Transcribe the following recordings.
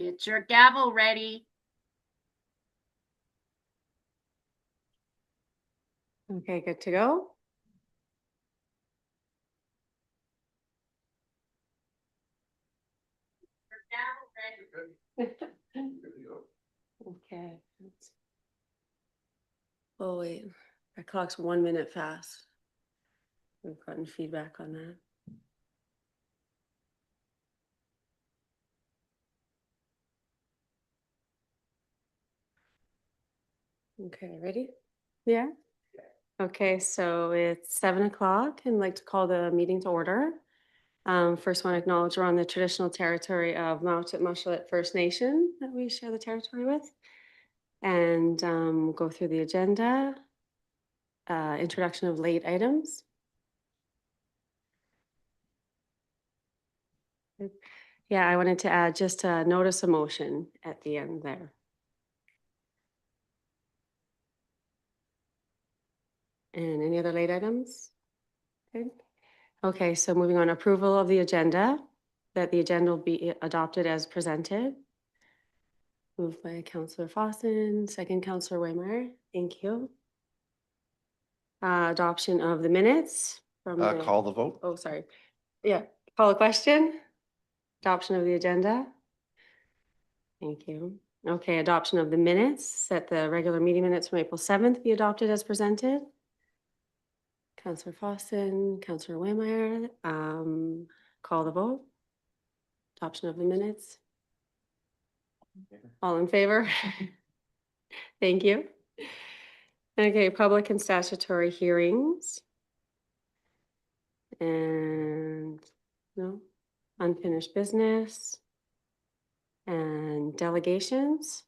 Get your gavel ready. Okay, good to go. Your gavel ready. Okay. Oh, wait. That clock's 1 minute fast. We've gotten feedback on that. Okay, ready? Yeah. Okay, so it's 7 o'clock and I'd like to call the meeting to order. First want to acknowledge we're on the traditional territory of Mount-Mushlet First Nation that we share the territory with. And we'll go through the agenda. Introduction of late items. Yeah, I wanted to add just a notice of motion at the end there. And any other late items? Good. Okay, so moving on, approval of the agenda, that the agenda will be adopted as presented. Moved by Councillor Fawson, second Councillor Waymeyer. Thank you. Adoption of the minutes from Call the vote. Oh, sorry. Yeah, call a question. Adoption of the agenda. Thank you. Okay, adoption of the minutes, set the regular meeting minutes from April 7th be adopted as presented. Councillor Fawson, Councillor Waymeyer, call the vote. Adoption of the minutes. All in favor? Thank you. Okay, public and statutory hearings. And no, unfinished business. And delegations.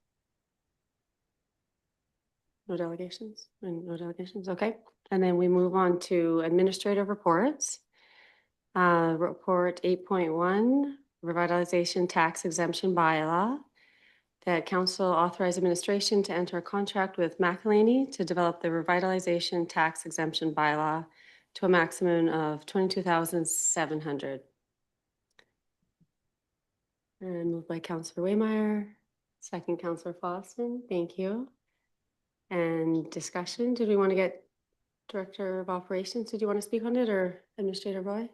No delegations? No delegations, okay. And then we move on to administrative reports. Report 8.1, revitalization tax exemption bylaw. That council authorized administration to enter a contract with McElhaney to develop the revitalization tax exemption bylaw to a maximum of 22,700. And moved by Councillor Waymeyer, second Councillor Fawson, thank you. And discussion, did we want to get Director of Operations, did you want to speak on it, or Administrator Roy?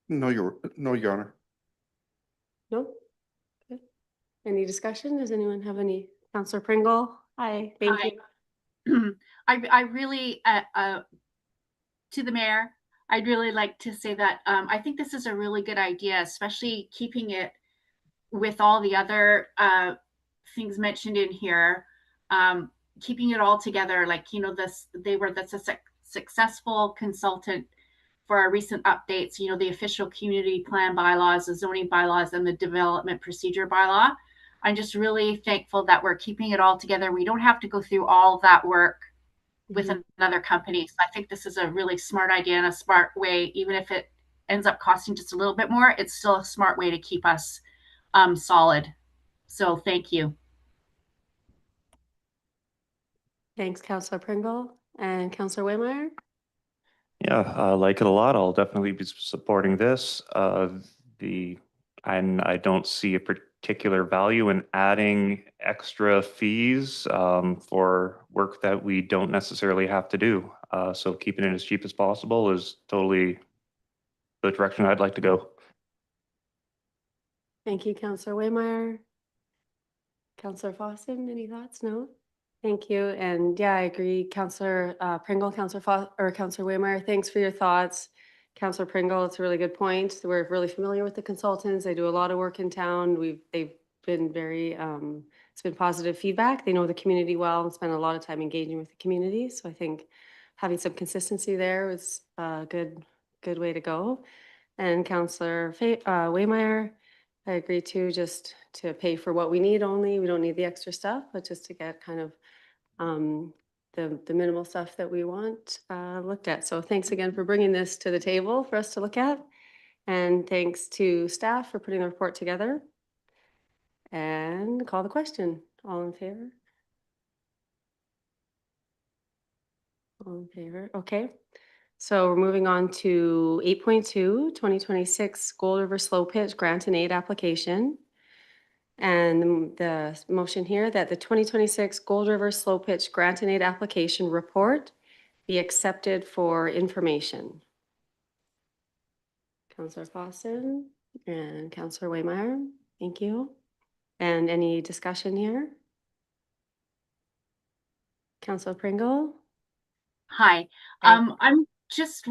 No, Your Honor. No? Good. Any discussion? Does anyone have any? Councillor Pringle? Hi, thank you. I really, to the mayor, I'd really like to say that I think this is a really good idea, especially keeping it with all the other things mentioned in here, keeping it all together. Like, they were the successful consultant for our recent updates, the official community plan bylaws, the zoning bylaws, and the development procedure bylaw. I'm just really thankful that we're keeping it all together. We don't have to go through all of that work with another company. So I think this is a really smart idea and a smart way, even if it ends up costing just a little bit more, it's still a smart way to keep us solid. So thank you. Thanks, Councillor Pringle. And Councillor Waymeyer? Yeah, I like it a lot. I'll definitely be supporting this. And I don't see a particular value in adding extra fees for work that we don't necessarily have to do. So keeping it as cheap as possible is totally the direction I'd like to go. Thank you, Councillor Waymeyer. Councillor Fawson, any thoughts? No? Thank you. And yeah, I agree. Councillor Pringle, Councillor Waymeyer, thanks for your thoughts. Councillor Pringle, it's a really good point. We're really familiar with the consultants. They do a lot of work in town. They've been very, it's been positive feedback. They know the community well and spend a lot of time engaging with the community. So I think having some consistency there is a good way to go. And Councillor Waymeyer, I agree too, just to pay for what we need only. We don't need the extra stuff, but just to get kind of the minimal stuff that we want looked at. So thanks again for bringing this to the table for us to look at. And thanks to staff for putting the report together. And call the question. All in favor? All in favor. Okay. So we're moving on to 8.2, 2026 Gold River Slow Pitch Grant and Aid Application. And the motion here that the 2026 Gold River Slow Pitch Grant and Aid Application report be accepted for information. Councillor Fawson and Councillor Waymeyer, thank you. And any discussion here? Councillor Pringle? Hi. Hi. I'm just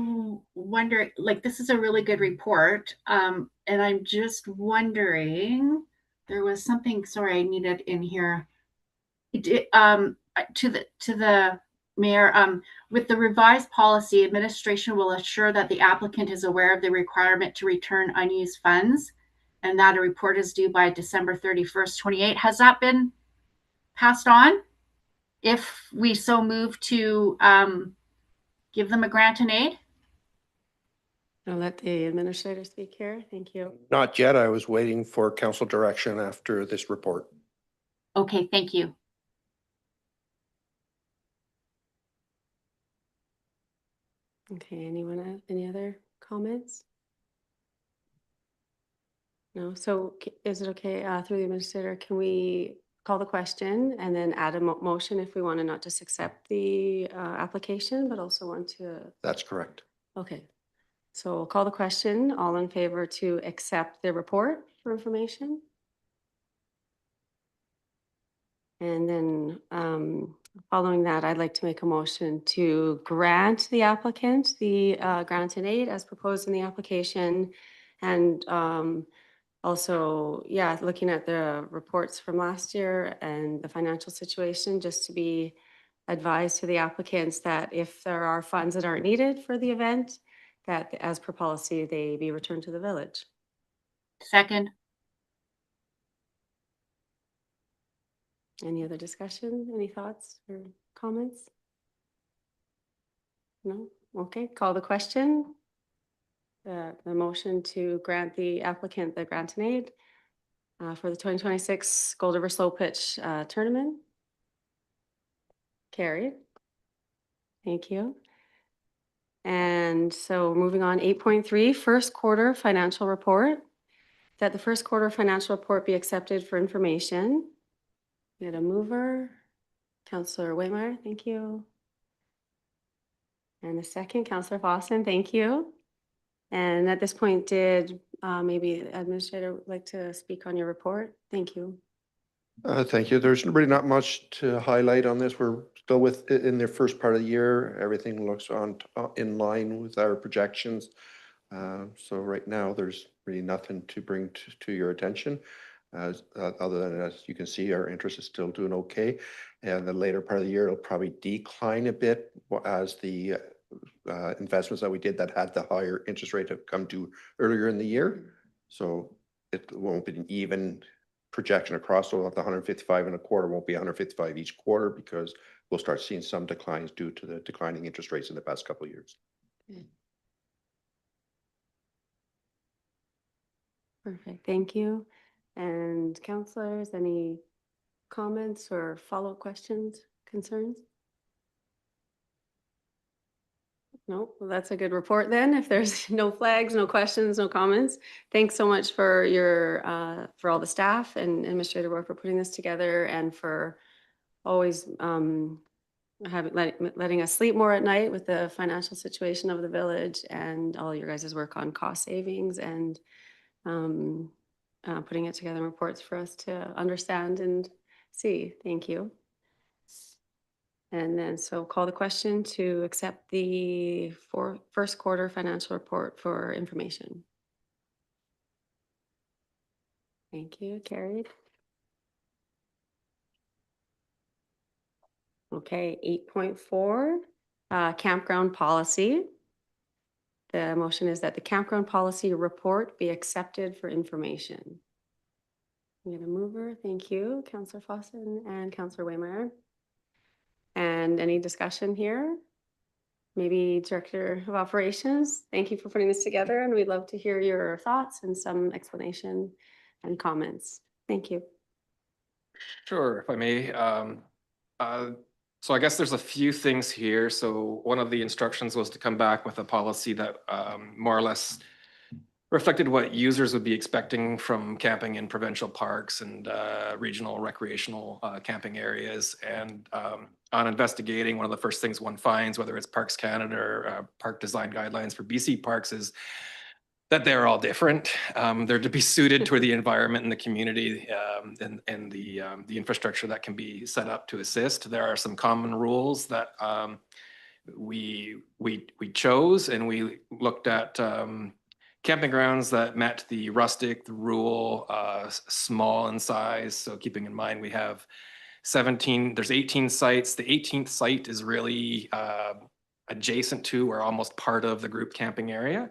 wondering, like, this is a really good report. And I'm just wondering, there was something, sorry, I needed in here. To the mayor, with the revised policy, administration will assure that the applicant is aware of the requirement to return unused funds and that a report is due by December 31st, 28. Has that been passed on? If we so move to give them a grant and aid? I'll let the administrator speak here. Thank you. Not yet. I was waiting for council direction after this report. Okay, thank you. Okay, anyone, any other comments? No, so is it okay, through the administrator, can we call the question and then add a motion if we want to not just accept the application, but also want to, That's correct. okay. So we'll call the question, all in favor to accept the report for information? And then following that, I'd like to make a motion to grant the applicant the grant and aid as proposed in the application. And also, yeah, looking at the reports from last year and the financial situation, just to be advised to the applicants that if there are funds that aren't needed for the event, that as per policy, they be returned to the village. Second. Any other discussion? Any thoughts or comments? No? Okay, call the question. The motion to grant the applicant the grant and aid for the 2026 Gold River Slow Pitch Tournament. Carried. Thank you. And so moving on, 8.3, first quarter financial report. That the first quarter financial report be accepted for information. We had a mover, Councillor Waymeyer, thank you. And a second, Councillor Fawson, thank you. And at this point, did maybe administrator would like to speak on your report? Thank you. Thank you. There's really not much to highlight on this. We're still in the first part of the year. Everything looks in line with our projections. So right now, there's really nothing to bring to your attention. Other than, as you can see, our interest is still doing okay. And the later part of the year, it'll probably decline a bit as the investments that we did that had the higher interest rate have come to earlier in the year. So it won't be an even projection across, so the 155 and a quarter won't be 155 each quarter because we'll start seeing some declines due to the declining interest rates in the past couple of years. Perfect, thank you. And councillors, any comments or follow-up questions, concerns? No, well, that's a good report then. If there's no flags, no questions, no comments. Thanks so much for your, for all the staff and administrative work for putting this together and for always letting us sleep more at night with the financial situation of the village and all your guys' work on cost savings and putting it together in reports for us to understand and see. Thank you. And then, so call the question to accept the first quarter financial report for information. Thank you, carried. Okay, 8.4, campground policy. The motion is that the campground policy report be accepted for information. I'm gonna mover, thank you, Councillor Fawson and Councillor Waymeyer. And any discussion here? Maybe Director of Operations, thank you for putting this together and we'd love to hear your thoughts and some explanation and comments. Thank you. Sure, if I may. So I guess there's a few things here. So one of the instructions was to come back with a policy that more or less reflected what users would be expecting from camping in provincial parks and regional recreational camping areas. And on investigating, one of the first things one finds, whether it's Parks Canada or park design guidelines for BC parks, is that they're all different. They're to be suited to the environment and the community and the infrastructure that can be set up to assist. There are some common rules that we chose, and we looked at camping grounds that met the rustic, the rural, small in size. So keeping in mind we have 17, there's 18 sites. The 18th site is really adjacent to or almost part of the group camping area.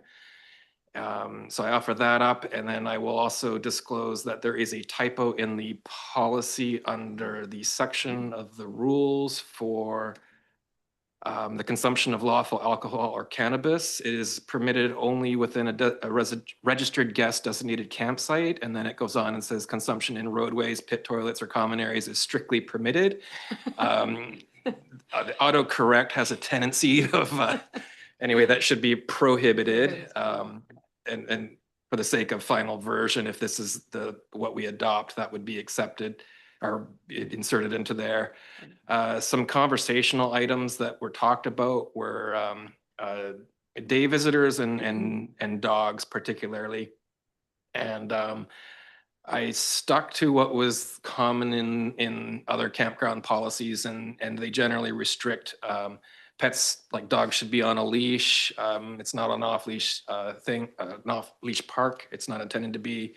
So I offer that up, and then I will also disclose that there is a typo in the policy under the section of the rules for the consumption of lawful alcohol or cannabis. It is permitted only within a registered guest designated campsite, and then it goes on and says consumption in roadways, pit toilets, or common areas is strictly permitted. The autocorrect has a tendency of anyway, that should be prohibited. And for the sake of final version, if this is what we adopt, that would be accepted or inserted into there. Some conversational items that were talked about were day visitors and dogs particularly. And I stuck to what was common in other campground policies, and they generally restrict pets. Like dogs should be on a leash. It's not an off-leash thing, an off-leash park. It's not intended to be.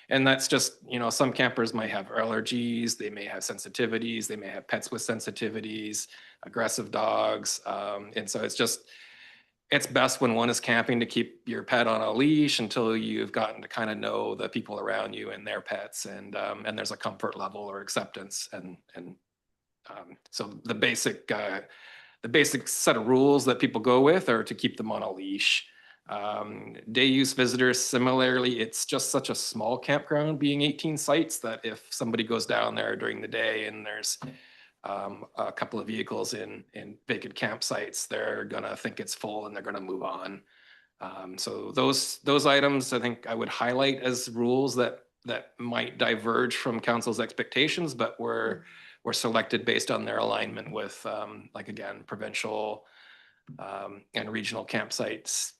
And that's just, some campers might have allergies, they may have sensitivities, they may have pets with sensitivities, aggressive dogs. And so it's best when one is camping to keep your pet on a leash until you've gotten to kind of know the people around you and their pets, and there's a comfort level or acceptance. And so the basic set of rules that people go with are to keep them on a leash. Day use visitors, similarly, it's just such a small campground, being 18 sites, that if somebody goes down there during the day and there's a couple of vehicles in vacant campsites, they're gonna think it's full and they're gonna move on. So those items I think I would highlight as rules that might diverge from council's expectations, but were selected based on their alignment with like, again, provincial and regional campsites,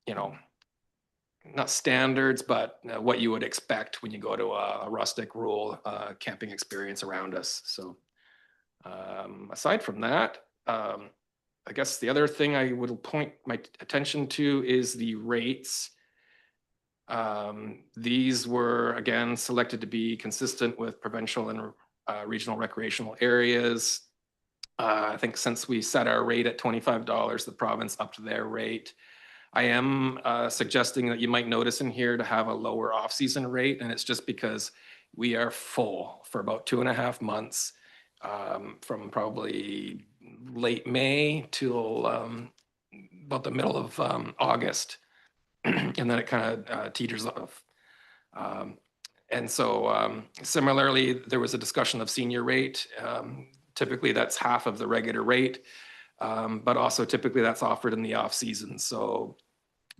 not standards, but what you would expect when you go to a rustic rural camping experience around us. So aside from that, I guess the other thing I would point my attention to is the rates. These were, again, selected to be consistent with provincial and regional recreational areas. I think since we set our rate at $25, the province upped their rate. I am suggesting that you might notice in here to have a lower off-season rate, and it's just because we are full for about 2.5 months, from probably late May till about the middle of August, and then it kind of teeters off. And so similarly, there was a discussion of senior rate. Typically, that's half of the regular rate, but also typically that's offered in the off season. So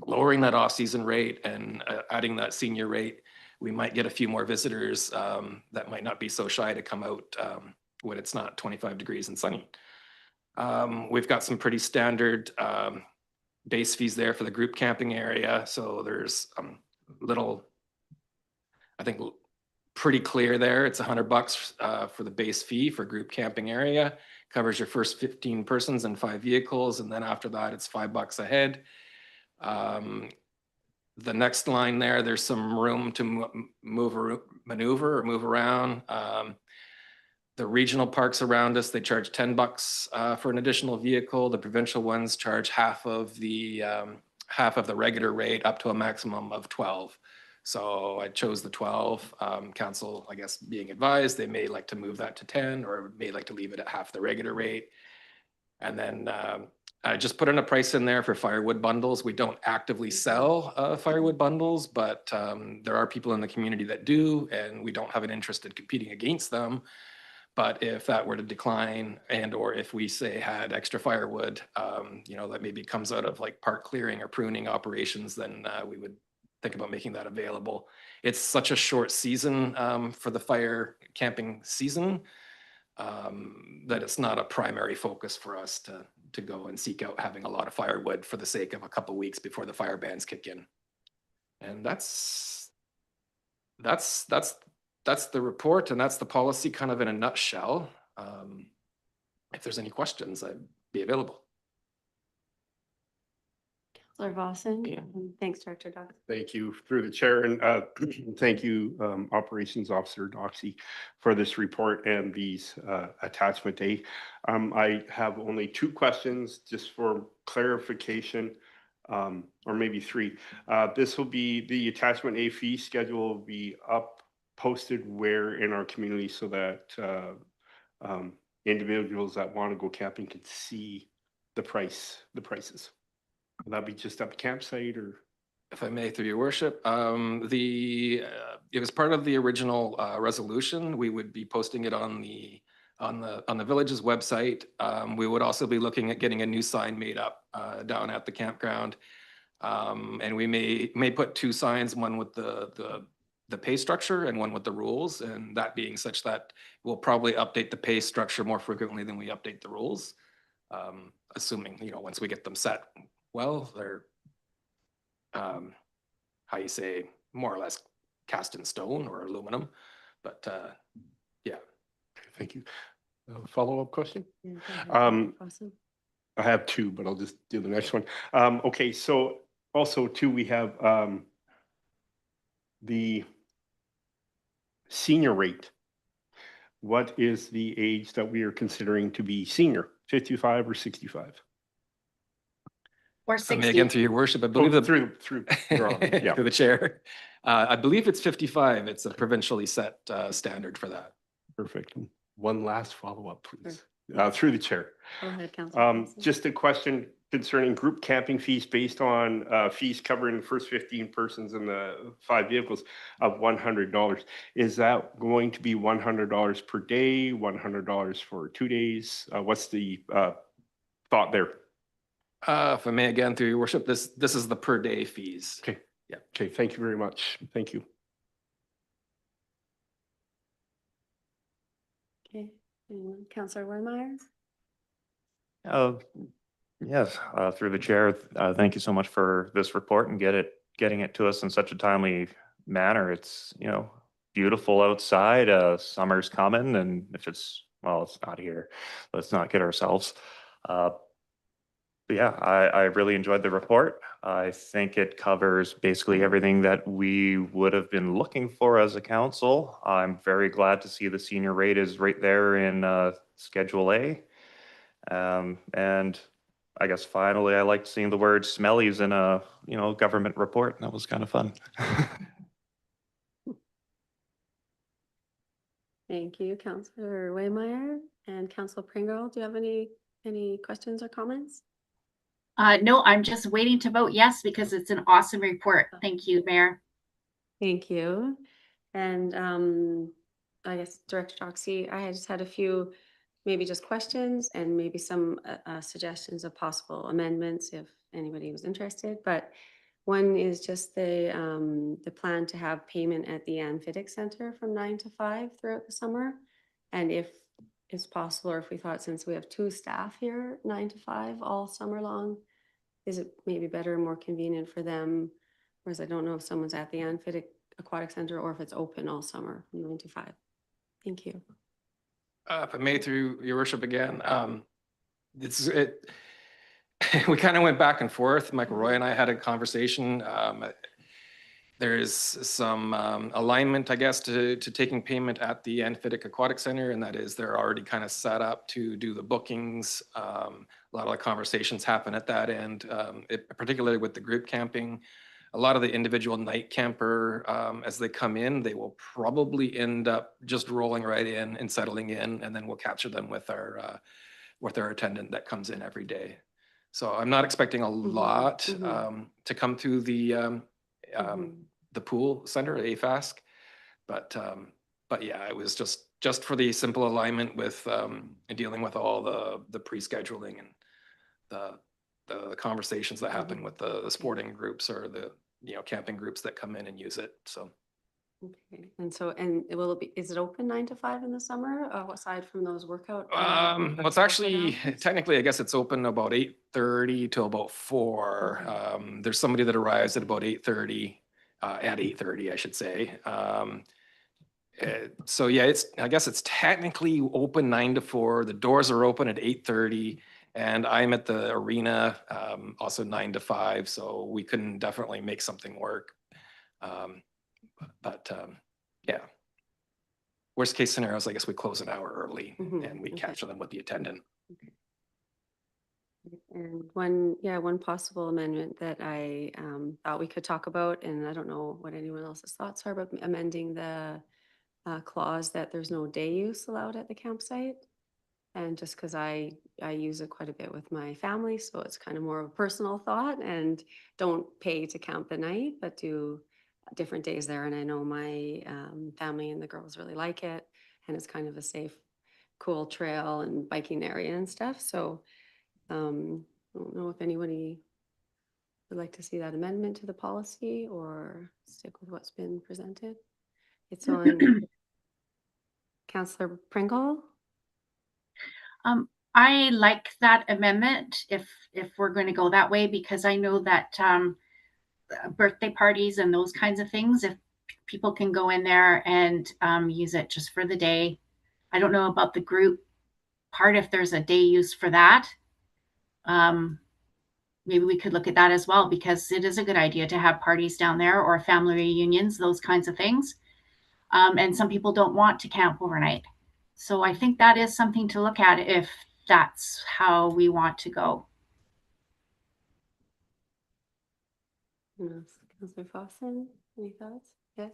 lowering that off season rate and adding that senior rate, we might get a few more visitors that might not be so shy to come out when it's not 25 degrees and sunny. We've got some pretty standard base fees there for the group camping area. So there's little, I think, pretty clear there. It's $100 for the base fee for group camping area. Covers your first 15 persons and 5 vehicles. And then after that, it's $5 a head. The next line there's some room to maneuver or move around. The regional parks around us, they charge $10 for an additional vehicle. The provincial ones charge half of the regular rate, up to a maximum of 12. So I chose the 12. Council, I guess, being advised, they may like to move that to 10, or may like to leave it at half the regular rate. And then I just put in a price in there for firewood bundles. We don't actively sell firewood bundles, but there are people in the community that do, and we don't have an interest in competing against them. But if that were to decline and or if we say had extra firewood, you know, that maybe comes out of like park clearing or pruning operations, then we would think about making that available. It's such a short season for the fire camping season that it's not a primary focus for us to go and seek out having a lot of firewood for the sake of a couple weeks before the fire bans kick in. And that's the report, and that's the policy kind of in a nutshell. If there's any questions, I'd be available. Councillor Vossen? Yeah. And thanks, Director Dox. Thank you through the chair, and thank you, Operations Officer Doxy, for this report and these attachment A. I have only 2 questions just for clarification, or maybe 3. This will be the attachment A fee schedule will be posted where in our community so that individuals that want to go camping can see the prices. Will that be just at the campsite or? If I may, through your worship, it was part of the original resolution. We would be posting it on the village's website. We would also be looking at getting a new sign made up down at the campground. And we may put 2 signs, one with the pay structure and one with the rules, and that being such that we'll probably update the pay structure more frequently than we update the rules. Assuming, you know, once we get them set, well, they're how you say, more or less cast in stone or aluminum, but yeah. Thank you. Follow-up question? Yeah, go ahead, Um, Councillor Vossen. I have 2, but I'll just do the next one. Okay, so also too, we have the senior rate. What is the age that we are considering to be senior, 55 or 65? Or I mean, 60. again, through your worship, I believe Through your honor, yeah. through the chair. I believe it's 55. It's a provincially set standard for that. Perfect. One last follow-up, please. Through the chair. Go ahead, Councillor Vossen. Just a question concerning group camping fees based on fees covering the first 15 persons and the 5 vehicles of $100. Is that going to be $100 per day, $100 for 2 days? What's the thought there? If I may, again, through your worship, this is the per day fees. Okay. Yeah. Okay, thank you very much. Thank you. Okay, anyone? Councillor Wehmeyer? Yes, through the chair, thank you so much for this report and getting it to us in such a timely manner. It's, you know, beautiful outside, summer's coming, and if it's, well, it's not here, let's not kid ourselves. But yeah, I really enjoyed the report. I think it covers basically everything that we would have been looking for as a council. I'm very glad to see the senior rate is right there in Schedule A. And I guess finally, I liked seeing the word smellies in a, you know, government report. That was kind of fun. Thank you, Councillor Wehmeyer. And Councillor Pringle, do you have any questions or comments? No, I'm just waiting to vote yes because it's an awesome report. Thank you, Mayor. Thank you. And I guess Director Doxy, I just had a few maybe just questions and maybe some suggestions of possible amendments if anybody was interested. But one is just the plan to have payment at the Amphitic Center from 9 to 5 throughout the summer. And if it's possible, or if we thought since we have 2 staff here, 9 to 5 all summer long, is it maybe better and more convenient for them? Whereas I don't know if someone's at the Amphitic Aquatic Center or if it's open all summer from 9 to 5. Thank you. If I may, through your worship again, we kind of went back and forth. Michael Roy and I had a conversation. There's some alignment, I guess, to taking payment at the Amphitic Aquatic Center, and that is they're already kind of set up to do the bookings. A lot of the conversations happen at that end, particularly with the group camping. A lot of the individual night camper, as they come in, they will probably end up just rolling right in and settling in, and then we'll capture them with our attendant that comes in every day. So I'm not expecting a lot to come through the pool center, AFASC, but But yeah, it was just for the simple alignment with dealing with all the pre-scheduling and the conversations that happen with the sporting groups or the, camping groups that come in and use it. So Okay, and will it be, is it open 9 to 5 in the summer, aside from those workout? well, it's actually technically, I guess it's open about 8:30 till about 4. Okay. There's somebody that arrives at about 8:30, at 8:30, I should say. So yeah, I guess it's technically open 9 to 4. The doors are open at 8:30, and I'm at the arena, also 9 to 5. So we can definitely make something work. But yeah. Worst case scenarios, I guess we close an hour early Mhm, and we okay. capture them with the attendant. And one possible amendment that I thought we could talk about, and I don't know what anyone else's thoughts are about amending the clause that there's no day use allowed at the campsite. And just because I use it quite a bit with my family, so it's kind of more of a personal thought, and don't pay to camp the night, but do different days there. And I know my family and the girls really like it, and it's kind of a safe, cool trail and biking area and stuff. So I don't know if anybody would like to see that amendment to the policy or stick with what's been presented. It's on Councillor Pringle. I like that amendment if we're going to go that way, because I know that birthday parties and those kinds of things, if people can go in there and use it just for the day. I don't know about the group part, if there's a day use for that. Maybe we could look at that as well, because it is a good idea to have parties down there or family reunions, those kinds of things. And some people don't want to camp overnight. So I think that is something to look at if that's how we want to go. Yes, Councillor Fawson, any thoughts? Yes.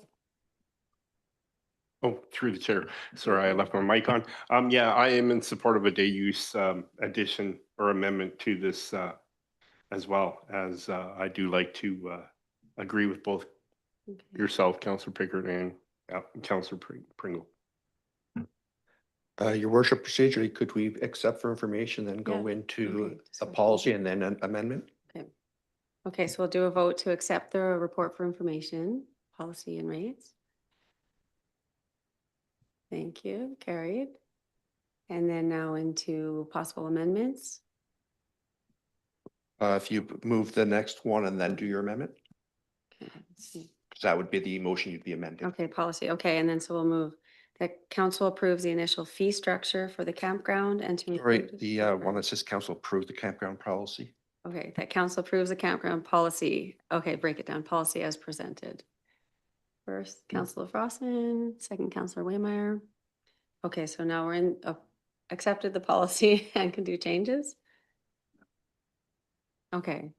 Oh, through the chair. Sorry, I left my mic on. Yeah, I am in support of a day use addition or amendment to this as well, as I do like to agree with both Okay. yourself, Councillor Pickard, and Councillor Pringle. Your worship, procedurally, could we accept for information, then go Yeah, into okay, a discussion. policy and then an amendment? Okay, so we'll do a vote to accept the report for information, policy and rates. Thank you, carried. And then now into possible amendments. If you move the next one and then do your amendment, Okay, let's see. 'cause that would be the motion you'd be amending. Okay, policy, okay, and then so we'll move, that council approves the initial fee structure for the campground and to. Sorry, include- the one that says council approve the campground policy. Okay, that council approves the campground policy. Okay, break it down, policy as presented. First, Councillor Frosman, second, Councillor Waymeyer. Okay, so now we're in, accepted the policy and can do changes. Okay,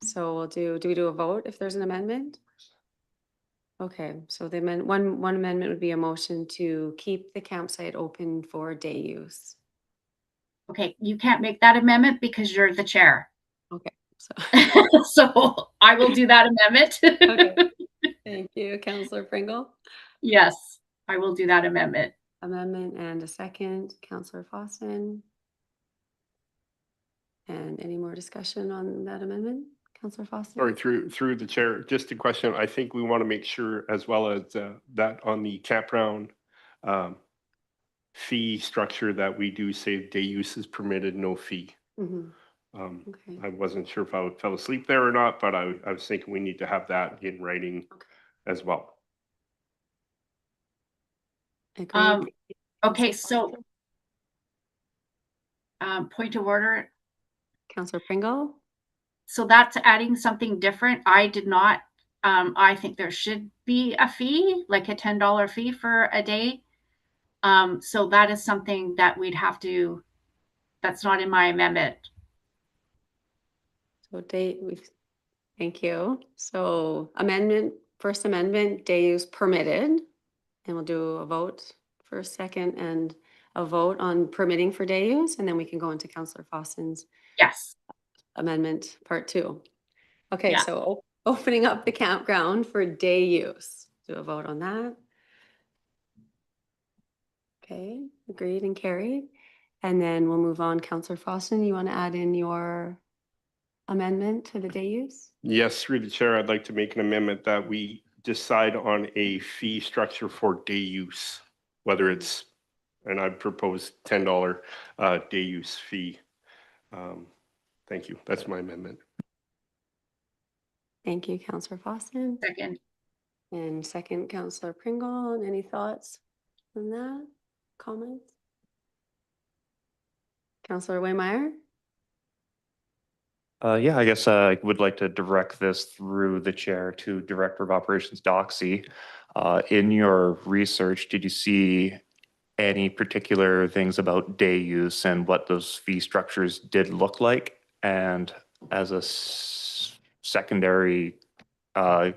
so we'll do we do a vote if there's an amendment? Okay, so the one amendment would be a motion to keep the campsite open for day use. Okay, you can't make that amendment because you're the chair. Okay, so, So I will do that amendment. okay, thank you, Councillor Pringle. Yes, I will do that amendment. Amendment and a second, Councillor Fawson. And any more discussion on that amendment, Councillor Fawson? Sorry, through the chair, just a question. I think we want to make sure as well as that on the campground fee structure that we do say day use is permitted, no fee. Mhm. Okay. I wasn't sure if I fell asleep there or not, but I was thinking we need to have that in writing Okay. as well. Agreed. Okay, so point of order. Councillor Pringle? So that's adding something different. I did not, I think there should be a fee, like a $10 fee for a day. So that is something that we'd have to, that's not in my amendment. So thank you. So first amendment, day use permitted. And we'll do a vote for a second and a vote on permitting for day use, and then we can go into Councillor Fawson's Yes. amendment part 2. Okay, Yeah. so opening up the campground for day use. Do a vote on that. Okay, agreed and carried. And then we'll move on. Counselor Fossin, you want to add in your amendment to the day use? Yes, through the chair, I'd like to make an amendment that we decide on a fee structure for day use, whether it's, and I propose $10 day use fee. Thank you. That's my amendment. Thank you, Counselor Fossin. Second. And second, Counselor Pringle. Any thoughts on that? Comments? Counselor Waymire? Yeah, I guess I would like to direct this through the chair to Director of Operations Doxy. In your research, did you see any particular things about day use and what those fee structures did look like? And as a secondary, or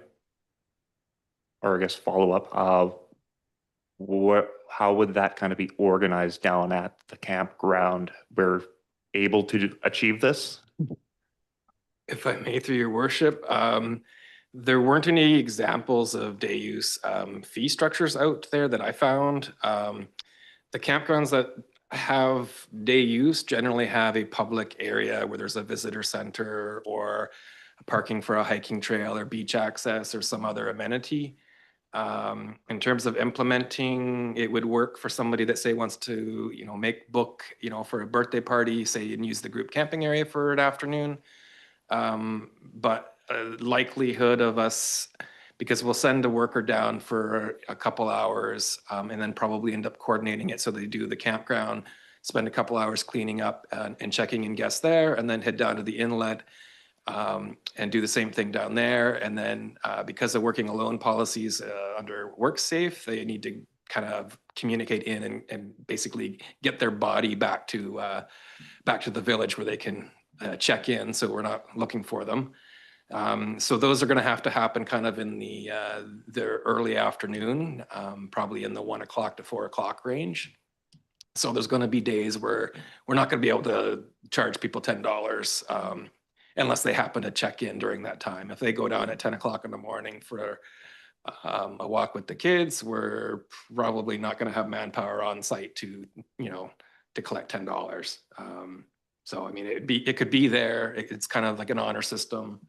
I guess follow-up, how would that kind of be organized down at the campground? We're able to achieve this? If I may, through your worship, there weren't any examples of day use fee structures out there that I found. The campgrounds that have day use generally have a public area where there's a visitor center or parking for a hiking trail or beach access or some other amenity. In terms of implementing, it would work for somebody that say wants to, make book, for a birthday party, say, and use the group camping area for an afternoon. But likelihood of us, because we'll send a worker down for a couple hours and then probably end up coordinating it. So they do the campground, spend a couple hours cleaning up and checking in guests there, and then head down to the inlet and do the same thing down there. And then because of working alone policies under WorkSafe, they need to kind of communicate in and basically get their body back to the village where they can check in, so we're not looking for them. So those are going to happen kind of in the early afternoon, probably in the 1 o'clock to 4 o'clock range. So there's going to be days where we're not going to be able to charge people $10 unless they happen to check in during that time. If they go down at 10 o'clock in the morning for a walk with the kids, we're probably not going to have manpower on site to collect $10. So I mean, it could be there. It's kind of like an honor system.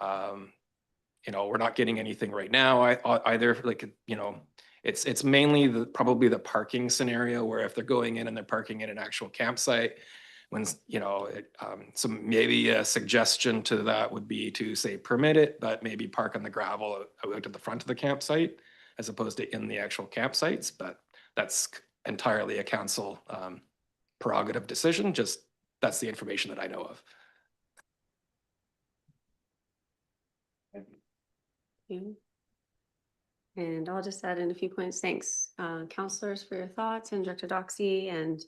We're not getting anything right now. Either it's mainly probably the parking scenario where if they're going in and they're parking in an actual campsite, when so maybe a suggestion to that would be to say permit it, but maybe park on the gravel out at the front of the campsite as opposed to in the actual campsites. But that's entirely a council prerogative decision. Just that's the information that I know of. You. And I'll just add in a few points. Thanks, counselors, for your thoughts, and Director Doxy. And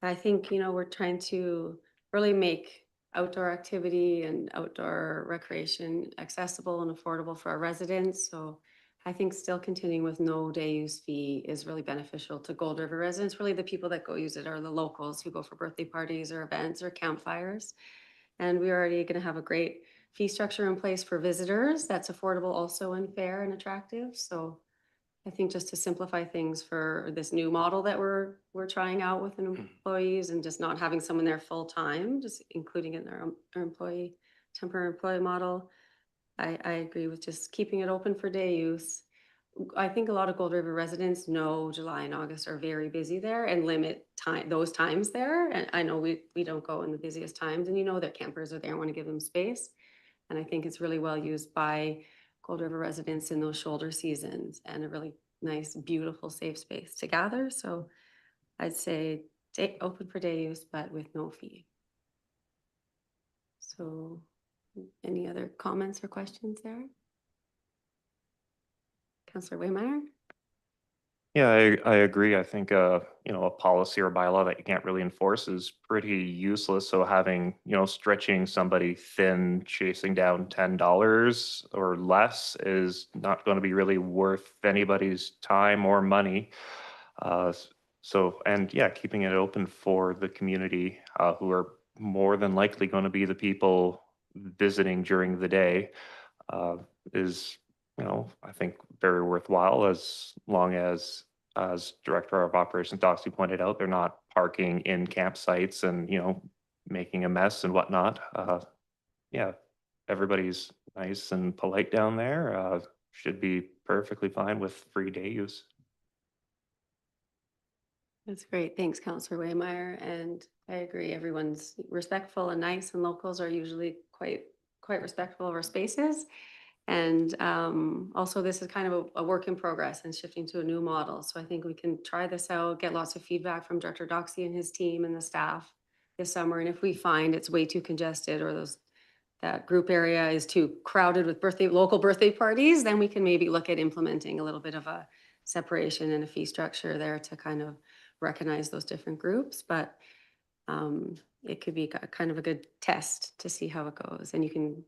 I think, we're trying to really make outdoor activity and outdoor recreation accessible and affordable for our residents. So I think still continuing with no day use fee is really beneficial to Gold River residents. Really, the people that go use it are the locals who go for birthday parties or events or campfires. And we're already going to have a great fee structure in place for visitors that's affordable also and fair and attractive. So I think just to simplify things for this new model that we're trying out with employees and just not having someone there full time, just including in their temporary employee model. I agree with just keeping it open for day use. I think a lot of Gold River residents know July and August are very busy there and limit those times there. And I know we don't go in the busiest times, and that campers are there and want to give them space. And I think it's really well used by Gold River residents in those shoulder seasons and a really nice, beautiful, safe space to gather. So I'd say open for day use, but with no fee. So any other comments or questions there? Councillor Waymire? Yeah, I agree. I think, a policy or bylaw that you can't really enforce is pretty useless. So having, stretching somebody thin, chasing down $10 or less is not going to be really worth anybody's time or money. And yeah, keeping it open for the community who are more than likely going to be the people visiting during the day is, I think very worthwhile as long as as Director of Operations Doxy pointed out, they're not parking in campsites and, making a mess and whatnot. Yeah, everybody's nice and polite down there. Should be perfectly fine with free day use. That's great. Thanks, Counselor Waymire. And I agree, everyone's respectful and nice, and locals are usually quite respectful of our spaces. And also, this is kind of a work in progress and shifting to a new model. So I think we can try this out, get lots of feedback from Director Doxy and his team and the staff this summer. And if we find it's way too congested or that group area is too crowded with local birthday parties, then we can maybe look at implementing a little bit of a separation and a fee structure there to kind of recognize those different groups. But it could be kind of a good test to see how it goes. And you can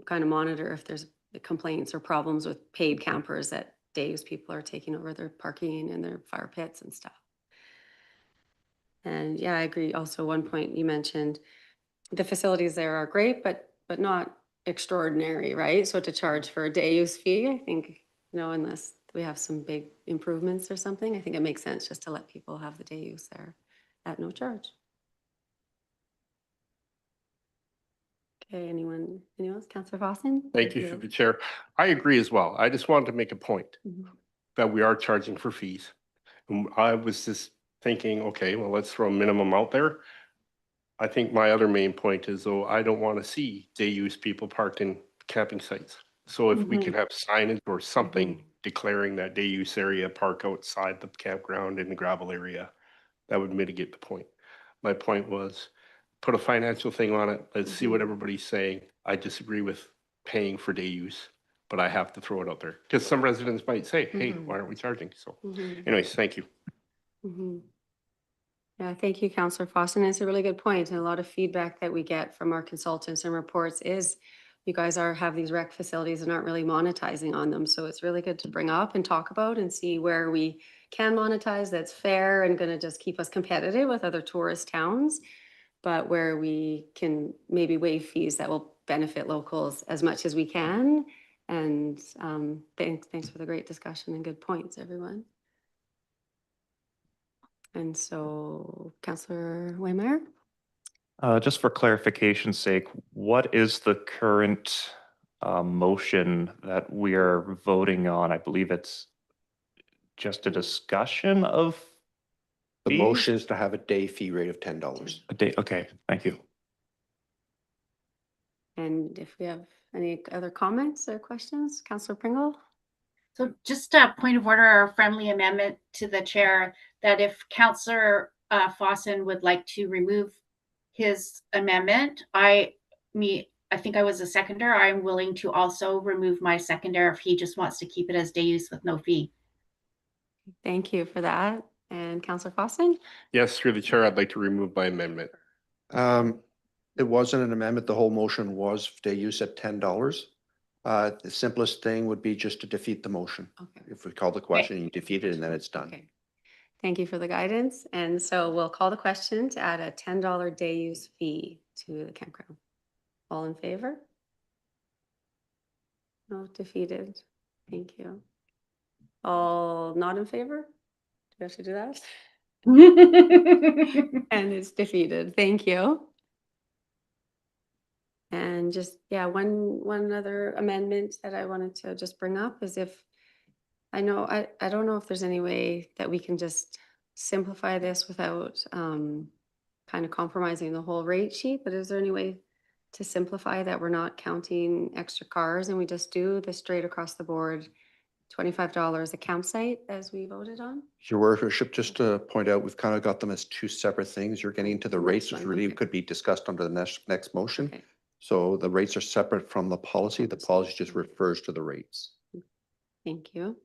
kind of monitor if there's complaints or problems with paid campers that day use people are taking over their parking and their fire pits and stuff. And yeah, I agree. Also, one point you mentioned, the facilities there are great, but not extraordinary, right? So to charge for a day use fee, I think, unless we have some big improvements or something, I think it makes sense just to let people have the day use there at no charge. Okay, anyone else? Councillor Fawson? Thank you through the chair. I agree as well. I just wanted to make a point Mhm. that we are charging for fees. And I was just thinking, okay, well, let's throw a minimum out there. I think my other main point is, though, I don't want to see day use people parked in camping sites. So if we can have signage or something declaring that day use area, park outside the campground in the gravel area, that would mitigate the point. My point was, put a financial thing on it. Let's see what everybody's saying. I disagree with paying for day use, but I have to throw it out there because some residents might say, hey, why aren't we charging? So anyways, thank you. Yeah, thank you, Councillor Fawson. It's a really good point, and a lot of feedback that we get from our consultants and reports is you guys have these rec facilities and aren't really monetizing on them. So it's really good to bring up and talk about and see where we can monetize that's fair and going to just keep us competitive with other tourist towns, but where we can maybe waive fees that will benefit locals as much as we can. And thanks for the great discussion and good points, everyone. And so, Councillor Waymire? Just for clarification's sake, what is the current motion that we are voting on? I believe it's just a discussion of The fees? motion is to have a day fee rate of $10. A day. Okay, thank you. And if we have any other comments or questions, Councillor Pringle? So just a point of order, or a friendly amendment to the chair, that if Councillor Fawson would like to remove his amendment, I think I was a seconder. I'm willing to also remove my seconder if he just wants to keep it as day use with no fee. Thank you for that. And Councillor Fawson? Yes, through the chair, I'd like to remove my amendment. It wasn't an amendment. The whole motion was day use at $10. The simplest thing would be just to defeat the motion. Okay. If we call the question, you defeat it and then it's done. Okay. Thank you for the guidance. And so we'll call the question to add a $10 day use fee to the campground. All in favor? No, defeated. Thank you. All not in favor? Do we have to do that? And it's defeated. Thank you. And just, yeah, one other amendment that I wanted to just bring up is I don't know if there's any way that we can just simplify this without kind of compromising the whole rate sheet, but is there any way to simplify that we're not counting extra cars and we just do the straight across the board $25 a campsite as we voted on? Your worship, just to point out, we've kind of got them as two separate things. You're getting into the rates, which really Okay. could be discussed under the next motion. Okay. So the rates are separate from the policy. The policy just refers to the rates. Thank you.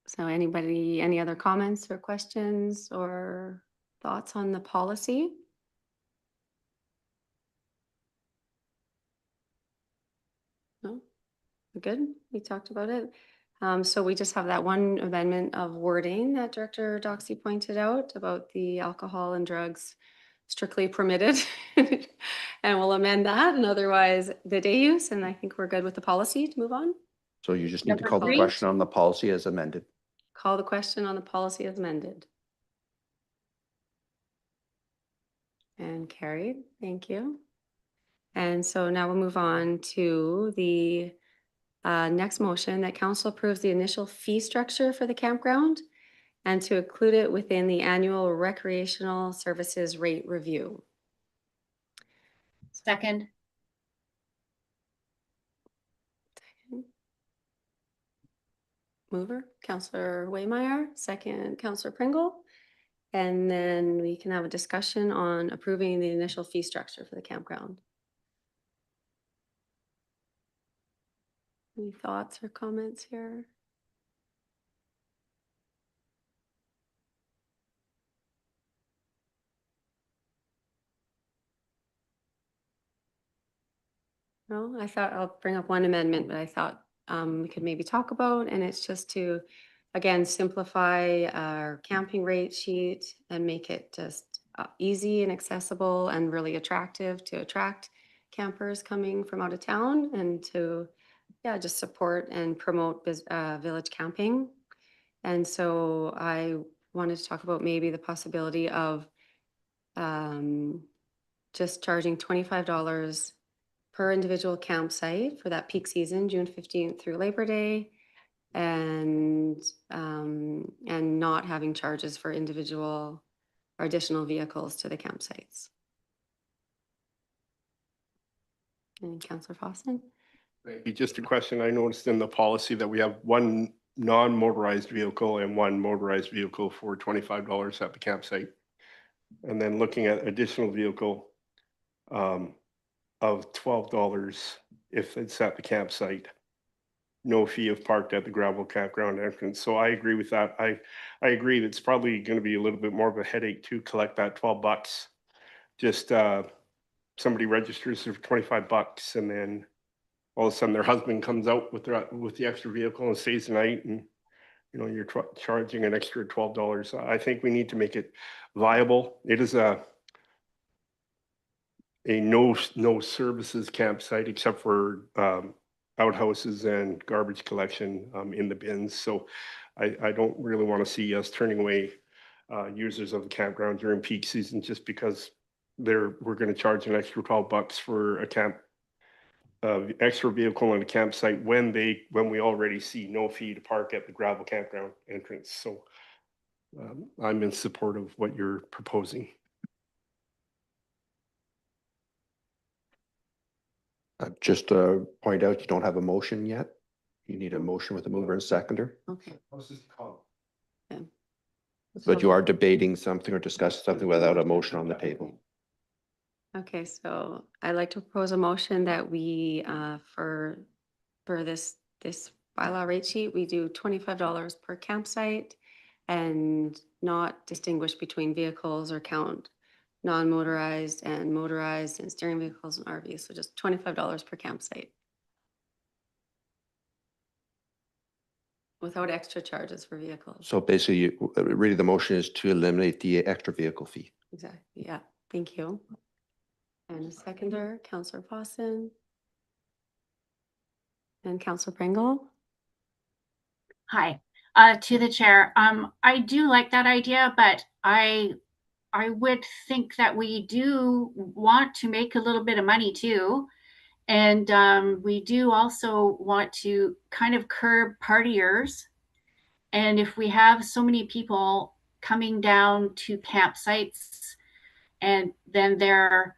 So any other comments or questions or thoughts on the policy? No? We're good? We talked about it. So we just have that one amendment of wording that Director Doxy pointed out about the alcohol and drugs strictly permitted. And we'll amend that, and otherwise the day use, and I think we're good with the policy to move on. So you just need to Number call the 3. question on the policy as amended. Call the question on the policy as amended. And carried. Thank you. And so now we'll move on to the next motion that council approves the initial fee structure for the campground and to include it within the annual recreational services rate review. Second. Mover, Counselor Waymire, second, Counselor Pringle. And then we can have a discussion on approving the initial fee structure for the campground. Any thoughts or comments here? No, I thought I'll bring up one amendment, but I thought we could maybe talk about, and it's just to, again, simplify our camping rate sheet and make it just easy and accessible and really attractive to attract campers coming from out of town and to, yeah, just support and promote village camping. And so I wanted to talk about maybe the possibility of just charging $25 per individual campsite for that peak season, June 15th through Labor Day, and not having charges for individual or additional vehicles to the campsites. And Councillor Fawson? Just a question. I noticed in the policy that we have one non-motorized vehicle and one motorized vehicle for $25 at the campsite. And then looking at additional vehicle of $12 if it's at the campsite. No fee if parked at the gravel campground entrance. So I agree with that. I agree that it's probably going to be a little bit more of a headache to collect that $12. Just somebody registers for $25 and then all of a sudden their husband comes out with the extra vehicle and stays the night, and you're charging an extra $12. I think we need to make it viable. It is a no services campsite except for outhouses and garbage collection in the bins. So I don't really want to see us turning away users of the campground during peak season just because we're going to charge an extra $12 for a extra vehicle on a campsite when we already see no fee to park at the gravel campground entrance. So I'm in support of what you're proposing. Just to point out, you don't have a motion yet. You need a motion with a mover and seconder, Okay. but you are debating something or discussing something without a motion on the table. Okay, so I'd like to propose a motion that we, for this bylaw rate sheet, we do $25 per campsite and not distinguish between vehicles or count non-motorized and motorized and steering vehicles and RVs. So just $25 per campsite. Without extra charges for vehicles. So basically, really the motion is to eliminate the extra vehicle fee. Exactly, yeah, thank you. And a seconder, Councillor Fawson. And Councillor Pringle. Hi, to the chair. I do like that idea, but I would think that we do want to make a little bit of money too. And we do also want to kind of curb partiers. And if we have so many people coming down to campsites and then they're,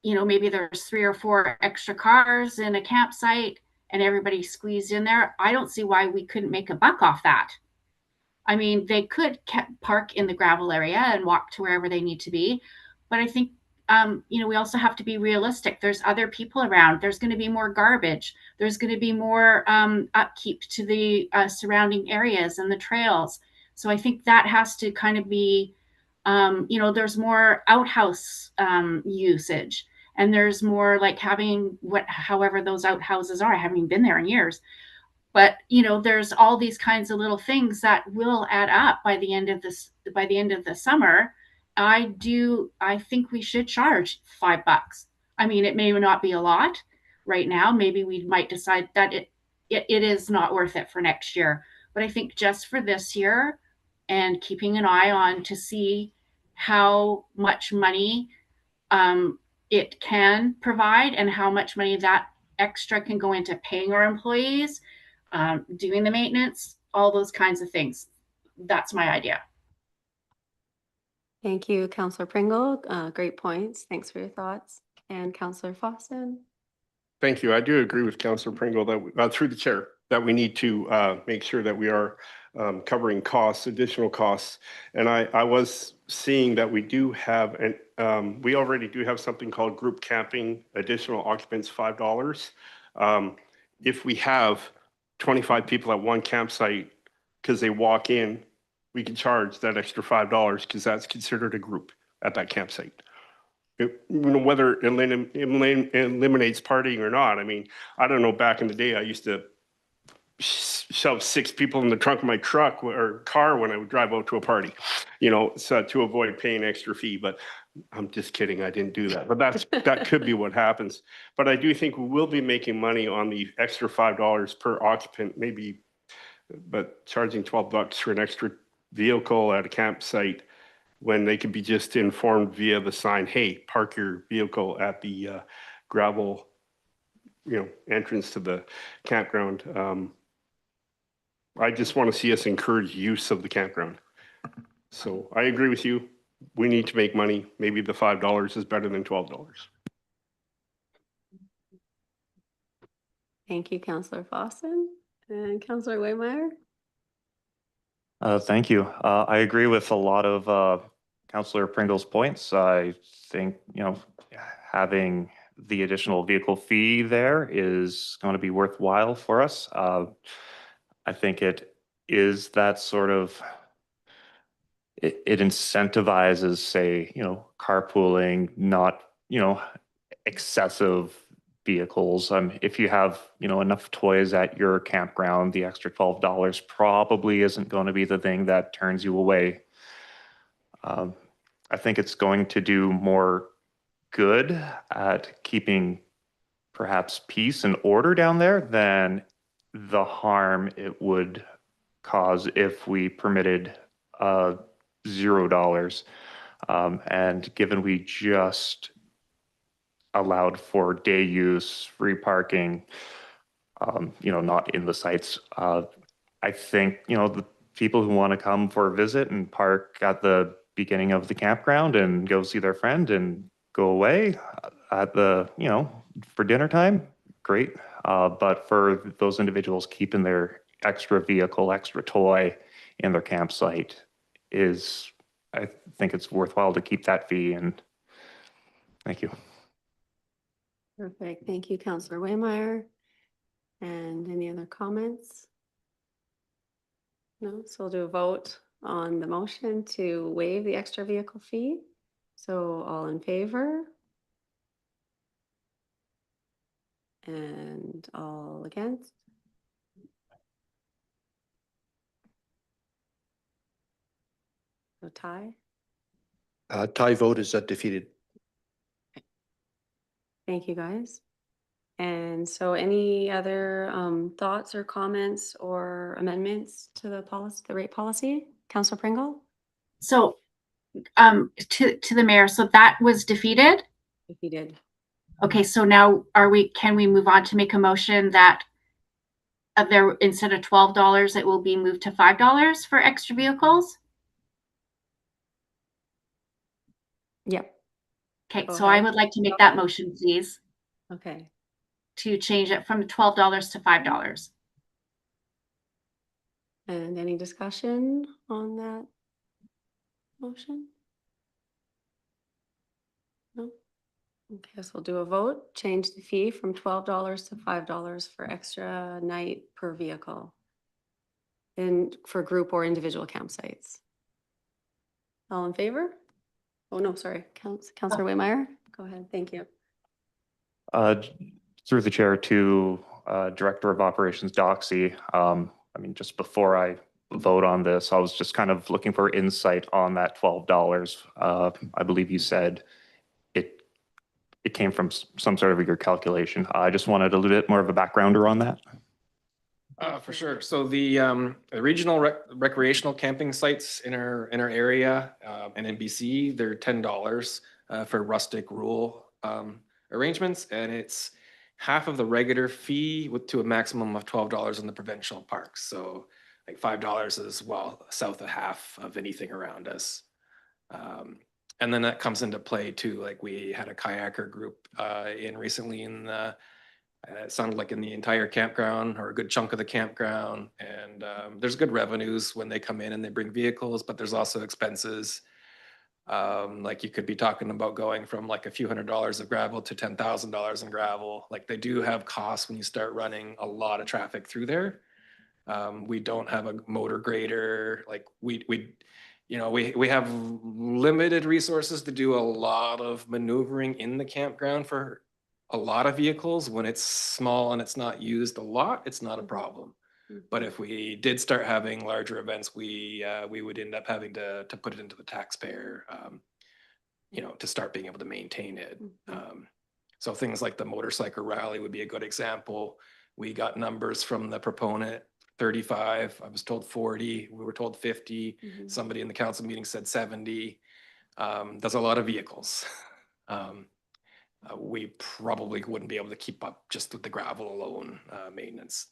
maybe there's 3 or 4 extra cars in a campsite and everybody squeezed in there, I don't see why we couldn't make a buck off that. I mean, they could park in the gravel area and walk to wherever they need to be. But I think, we also have to be realistic. There's other people around. There's going to be more garbage. There's going to be more upkeep to the surrounding areas and the trails. So I think that has to kind of be, there's more outhouse usage. And there's more like having however those outhouses are. I haven't even been there in years. But there's all these kinds of little things that will add up by the end of the summer. I think we should charge $5. I mean, it may not be a lot right now. Maybe we might decide that it is not worth it for next year. But I think just for this year and keeping an eye on to see how much money it can provide and how much money that extra can go into paying our employees, doing the maintenance, all those kinds of things. That's my idea. Thank you, Counselor Pringle. Great points. Thanks for your thoughts. And Counselor Fawson? Thank you. I do agree with Councillor Pringle that, through the chair, that we need to make sure that we are covering costs, additional costs. And I was seeing that we do have, we already do have something called group camping, additional occupants $5. If we have 25 people at one campsite because they walk in, we can charge that extra $5 because that's considered a group at that campsite. Whether it eliminates partying or not. I mean, I don't know, back in the day, I used to shove 6 people in the trunk of my truck or car when I would drive out to a party, so to avoid paying extra fee. But I'm just kidding, I didn't do that. But that could be what happens. But I do think we will be making money on the extra $5 per occupant, maybe, but charging $12 for an extra vehicle at a campsite when they could be just informed via the sign, hey, park your vehicle at the gravel, entrance to the campground. I just want to see us encourage use of the campground. So I agree with you. We need to make money. Maybe the $5 is better than $12. Thank you, Counselor Fawson. And Counselor Waymeyer? Thank you. I agree with a lot of Councillor Pringle's points. I think, having the additional vehicle fee there is going to be worthwhile for us. I think it is that sort of, it incentivizes, say, carpooling, not, excessive vehicles. If you have, enough toys at your campground, the extra $12 probably isn't going to be the thing that turns you away. I think it's going to do more good at keeping perhaps peace and order down there than the harm it would cause if we permitted $0. And given we just allowed for day use, free parking, not in the sites, I think, the people who want to come for a visit and park at the beginning of the campground and go see their friend and go away at the, for dinner time, great. But for those individuals keeping their extra vehicle, extra toy in their campsite I think it's worthwhile to keep that fee. And thank you. Perfect. Thank you, Counselor Waymeyer. And any other comments? No, so we'll do a vote on the motion to waive the extra vehicle fee. So all in favor? And all against? So tie? Tie vote is defeated. Thank you, guys. And so any other thoughts or comments or amendments to the policy, the rate policy? Councilor Pringle? So to the mayor, so that was defeated. If you did. Okay, so now can we move on to make a motion that there, instead of $12, it will be moved to $5 for extra vehicles? Yep. Okay, Go so I ahead. would like to make that motion, please, Okay. to change it from $12 to $5. And any discussion on that motion? No? Okay, so we'll do a vote, change the fee from $12 to $5 for extra night per vehicle and for group or individual campsites. All in favor? Oh, no, sorry. Councilor Waymeyer? Go ahead. Thank you. Through the chair to Director of Operations Doxy. Just before I vote on this, I was just kind of looking for insight on that $12. I believe you said it came from some sort of your calculation. I just wanted a little bit more of a backgrounder on that. For sure. So the regional recreational camping sites in our area, and in BC, they're $10 for rustic rural arrangements, and it's half of the regular fee to a maximum of $12 in the provincial parks. So like $5 is well south of half of anything around us. And then that comes into play too. Like we had a kayaker group in recently in the. It sounded like in the entire campground or a good chunk of the campground. And there's good revenues when they come in and they bring vehicles, but there's also expenses. Like you could be talking about going from like a few $100s of gravel to $10,000 in gravel. Like they do have costs when you start running a lot of traffic through there. We don't have a motor grader. Like we have limited resources to do a lot of maneuvering in the campground for a lot of vehicles. When it's small and it's not used a lot, it's not a problem. But if we did start having larger events, we would end up having to put it into the taxpayer, to start being able to maintain it. So things like the motorcycle rally would be a good example. We got numbers from the proponent, 35, I was told 40, we were told 50. Somebody in the council meeting said 70. That's a lot of vehicles. We probably wouldn't be able to keep up just with the gravel alone, maintenance.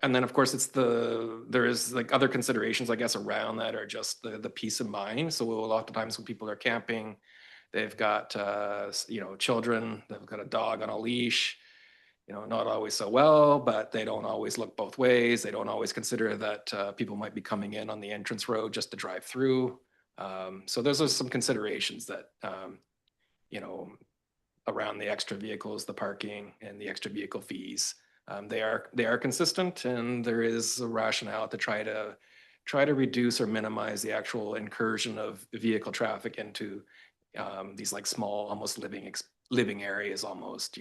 And then of course there is like other considerations, I guess, around that are just the peace of mind. So a lot of times when people are camping, they've got, children, they've got a dog on a leash, not always so well, but they don't always look both ways. They don't always consider that people might be coming in on the entrance road just to drive through. So those are some considerations that, around the extra vehicles, the parking and the extra vehicle fees. They are consistent, and there is a rationale to try to reduce or minimize the actual incursion of vehicle traffic into these like small, almost living areas almost,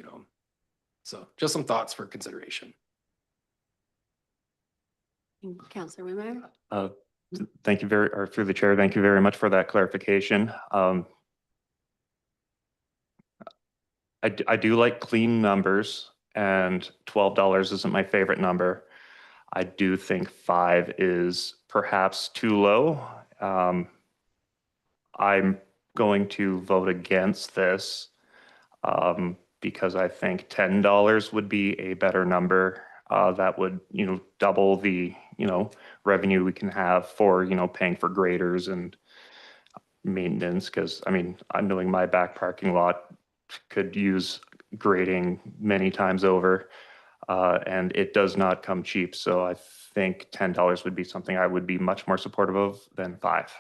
So just some thoughts for consideration. Councillor Wimmer? Thank you or through the chair, thank you very much for that clarification. I do like clean numbers, and $12 isn't my favorite number. I do think 5 is perhaps too low. I'm going to vote against this because I think $10 would be a better number. That would, double the, revenue we can have for, paying for graders and maintenance. Because I'm knowing my back parking lot could use grading many times over, and it does not come cheap. So I think $10 would be something I would be much more supportive of than 5.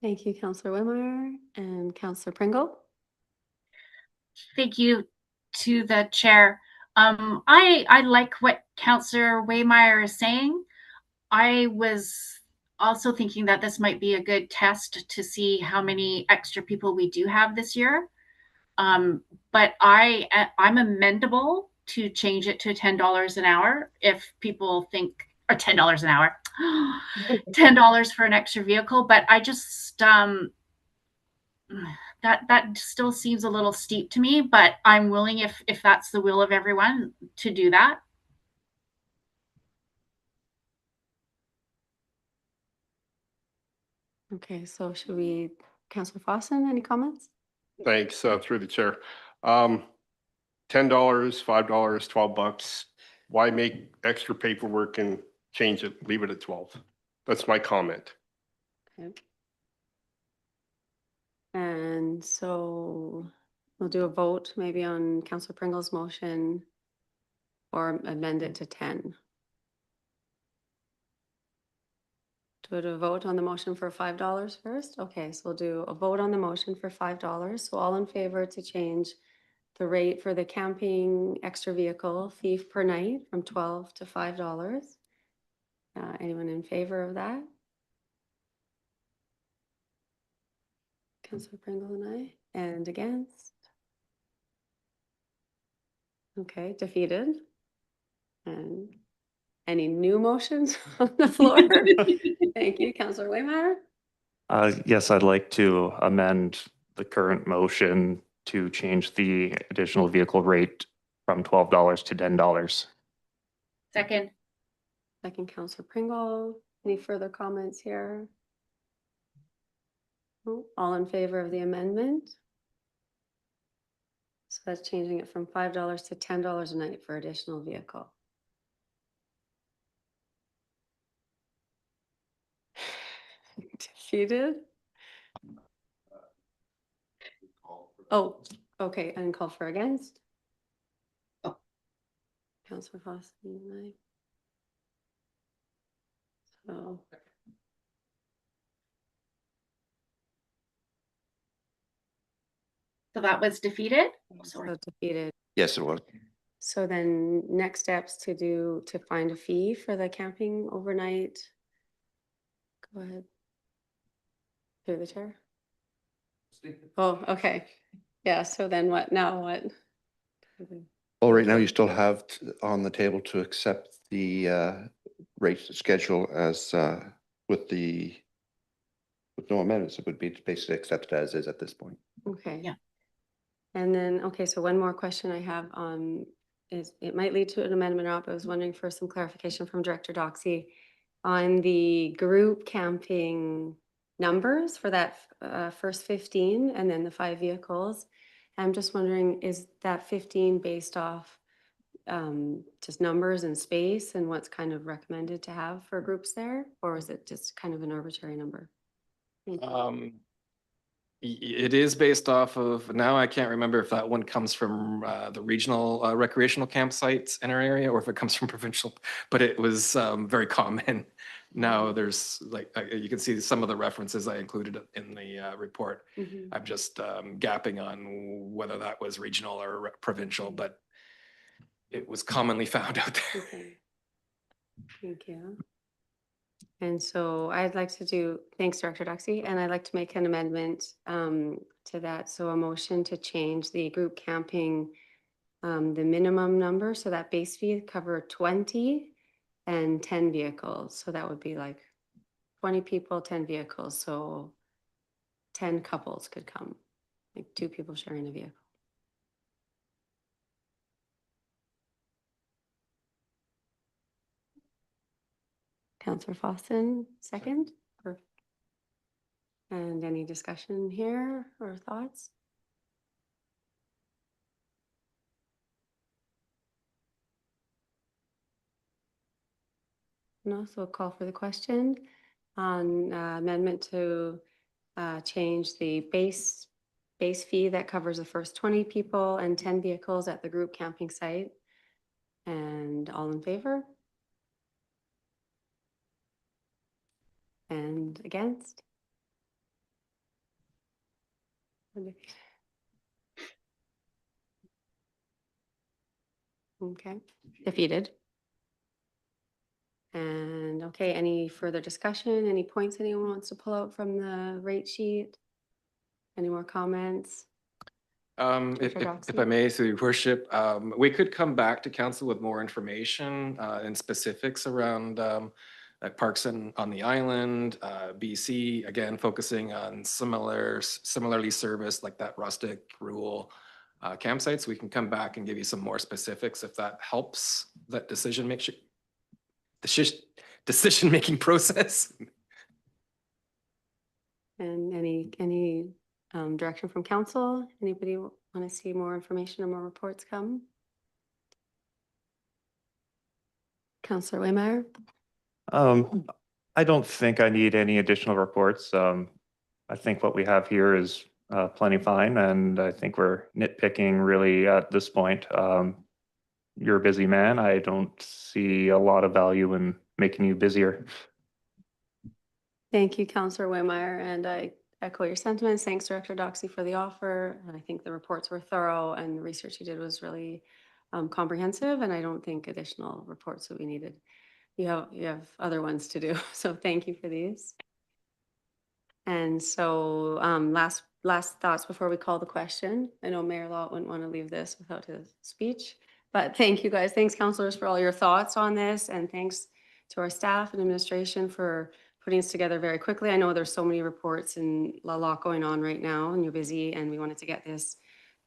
Thank you, Councillor Wimmer. And Councillor Pringle? Thank you to the chair. I like what Councillor Waymeyer is saying. I was also thinking that this might be a good test to see how many extra people we do have this year. But I'm amendable to change it to $10 an hour if people think, or $10 an hour, $10 for an extra vehicle. But I just, that still seems a little steep to me, but I'm willing, if that's the will of everyone, to do that. Okay, so should we, Councillor Fawson, any comments? Thanks, through the chair. $10, $5, $12. Why make extra paperwork and change it, leave it at 12? That's my comment. Okay. And so we'll do a vote maybe on Councillor Pringle's motion or amend it to 10. Do we do a vote on the motion for $5 first? Okay, so we'll do a vote on the motion for $5. So all in favor to change the rate for the camping extra vehicle fee per night from $12 to $5. Anyone in favor of that? Councillor Pringle and I, and against? Okay, defeated. And any new motions on the floor? Thank you, Councillor Waymeyer. Yes, I'd like to amend the current motion to change the additional vehicle rate from $12 to $10. Second, Second, Counselor Pringle. Any further comments here? No? All in favor of the amendment? So that's changing it from $5 to $10 a night for additional vehicle. Defeated? Oh, okay, and call for against? Oh. Counselor Fawcett, aye. So, so that was defeated? Oh, so sorry. defeated. Yes, it was. So then next steps to find a fee for the camping overnight. Go ahead. Through the chair. Oh, okay. Yeah, so then what, now what? Well, right now you still have on the table to accept the rate schedule as with no amendments. It would be basically accepted as is at this point. Okay. Yeah. And then, okay, so one more question I have on is, it might lead to an amendment or not, but I was wondering for some clarification from Director Doxy on the group camping numbers for that first 15 and then the 5 vehicles. I'm just wondering, is that 15 based off just numbers and space and what's kind of recommended to have for groups there? Or is it just kind of an arbitrary number? Thank you. It is based off of, now I can't remember if that one comes from the regional recreational campsites in our area or if it comes from provincial, but it was very common. Now there's like, you can see some of the references I included in the report. Mhm. I'm just gapping on whether that was regional or provincial, but it was commonly found out there. Okay. Thank you. And so I'd like to do, thanks, Director Doxy, and I'd like to make an amendment to that. So a motion to change the group camping, the minimum number, so that base fee cover 20 and 10 vehicles. So that would be like 20 people, 10 vehicles. So 10 couples could come, like 2 people sharing a vehicle. Counselor Fawcett, second? And any discussion here or thoughts? No, so we'll call for the question on amendment to change the base fee that covers the first 20 people and 10 vehicles at the group camping site. And all in favor? And against? Okay, defeated. And okay, any further discussion? Any points anyone wants to pull out from the rate sheet? Any more comments? If Dr. I Doxy? may, through your worship, we could come back to council with more information and specifics around like parks on the island, BC, again, focusing on similarly serviced like that rustic rural campsites. We can come back and give you some more specifics if that helps that decision-making process. And any direction from council? Anybody want to see more information or more reports come? Councillor Waymeyer? I don't think I need any additional reports. I think what we have here is plenty fine, and I think we're nitpicking really at this point. You're a busy man. I don't see a lot of value in making you busier. Thank you, Councillor Waymeyer, and I echo your sentiments. Thanks, Director Doxy, for the offer. And I think the reports were thorough and the research you did was really comprehensive, and I don't think additional reports will be needed. You have other ones to do, so thank you for these. And so last thoughts before we call the question. I know Mayor Lott wouldn't want to leave this without his speech, but thank you guys. Thanks, councillors, for all your thoughts on this, and thanks to our staff and administration for putting this together very quickly. I know there's so many reports and a lot going on right now and you're busy, and we wanted to get this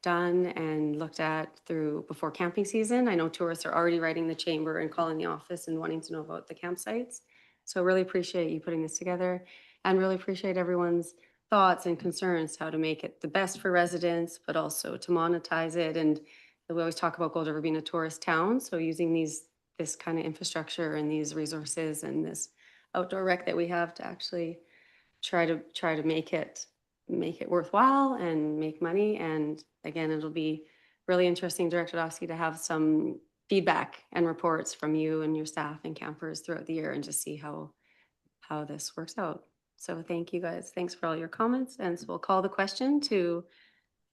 done and looked at through before camping season. I know tourists are already writing the chamber and calling the office and wanting to know about the campsites. So really appreciate you putting this together and really appreciate everyone's thoughts and concerns, how to make it the best for residents, but also to monetize it. And we always talk about Gold River being a tourist town. So using this kind of infrastructure and these resources and this outdoor rec that we have to actually try to make it worthwhile and make money. And again, it'll be really interesting, Director Doxy, to have some feedback and reports from you and your staff and campers throughout the year and just see how this works out. So thank you guys. Thanks for all your comments. And so we'll call the question to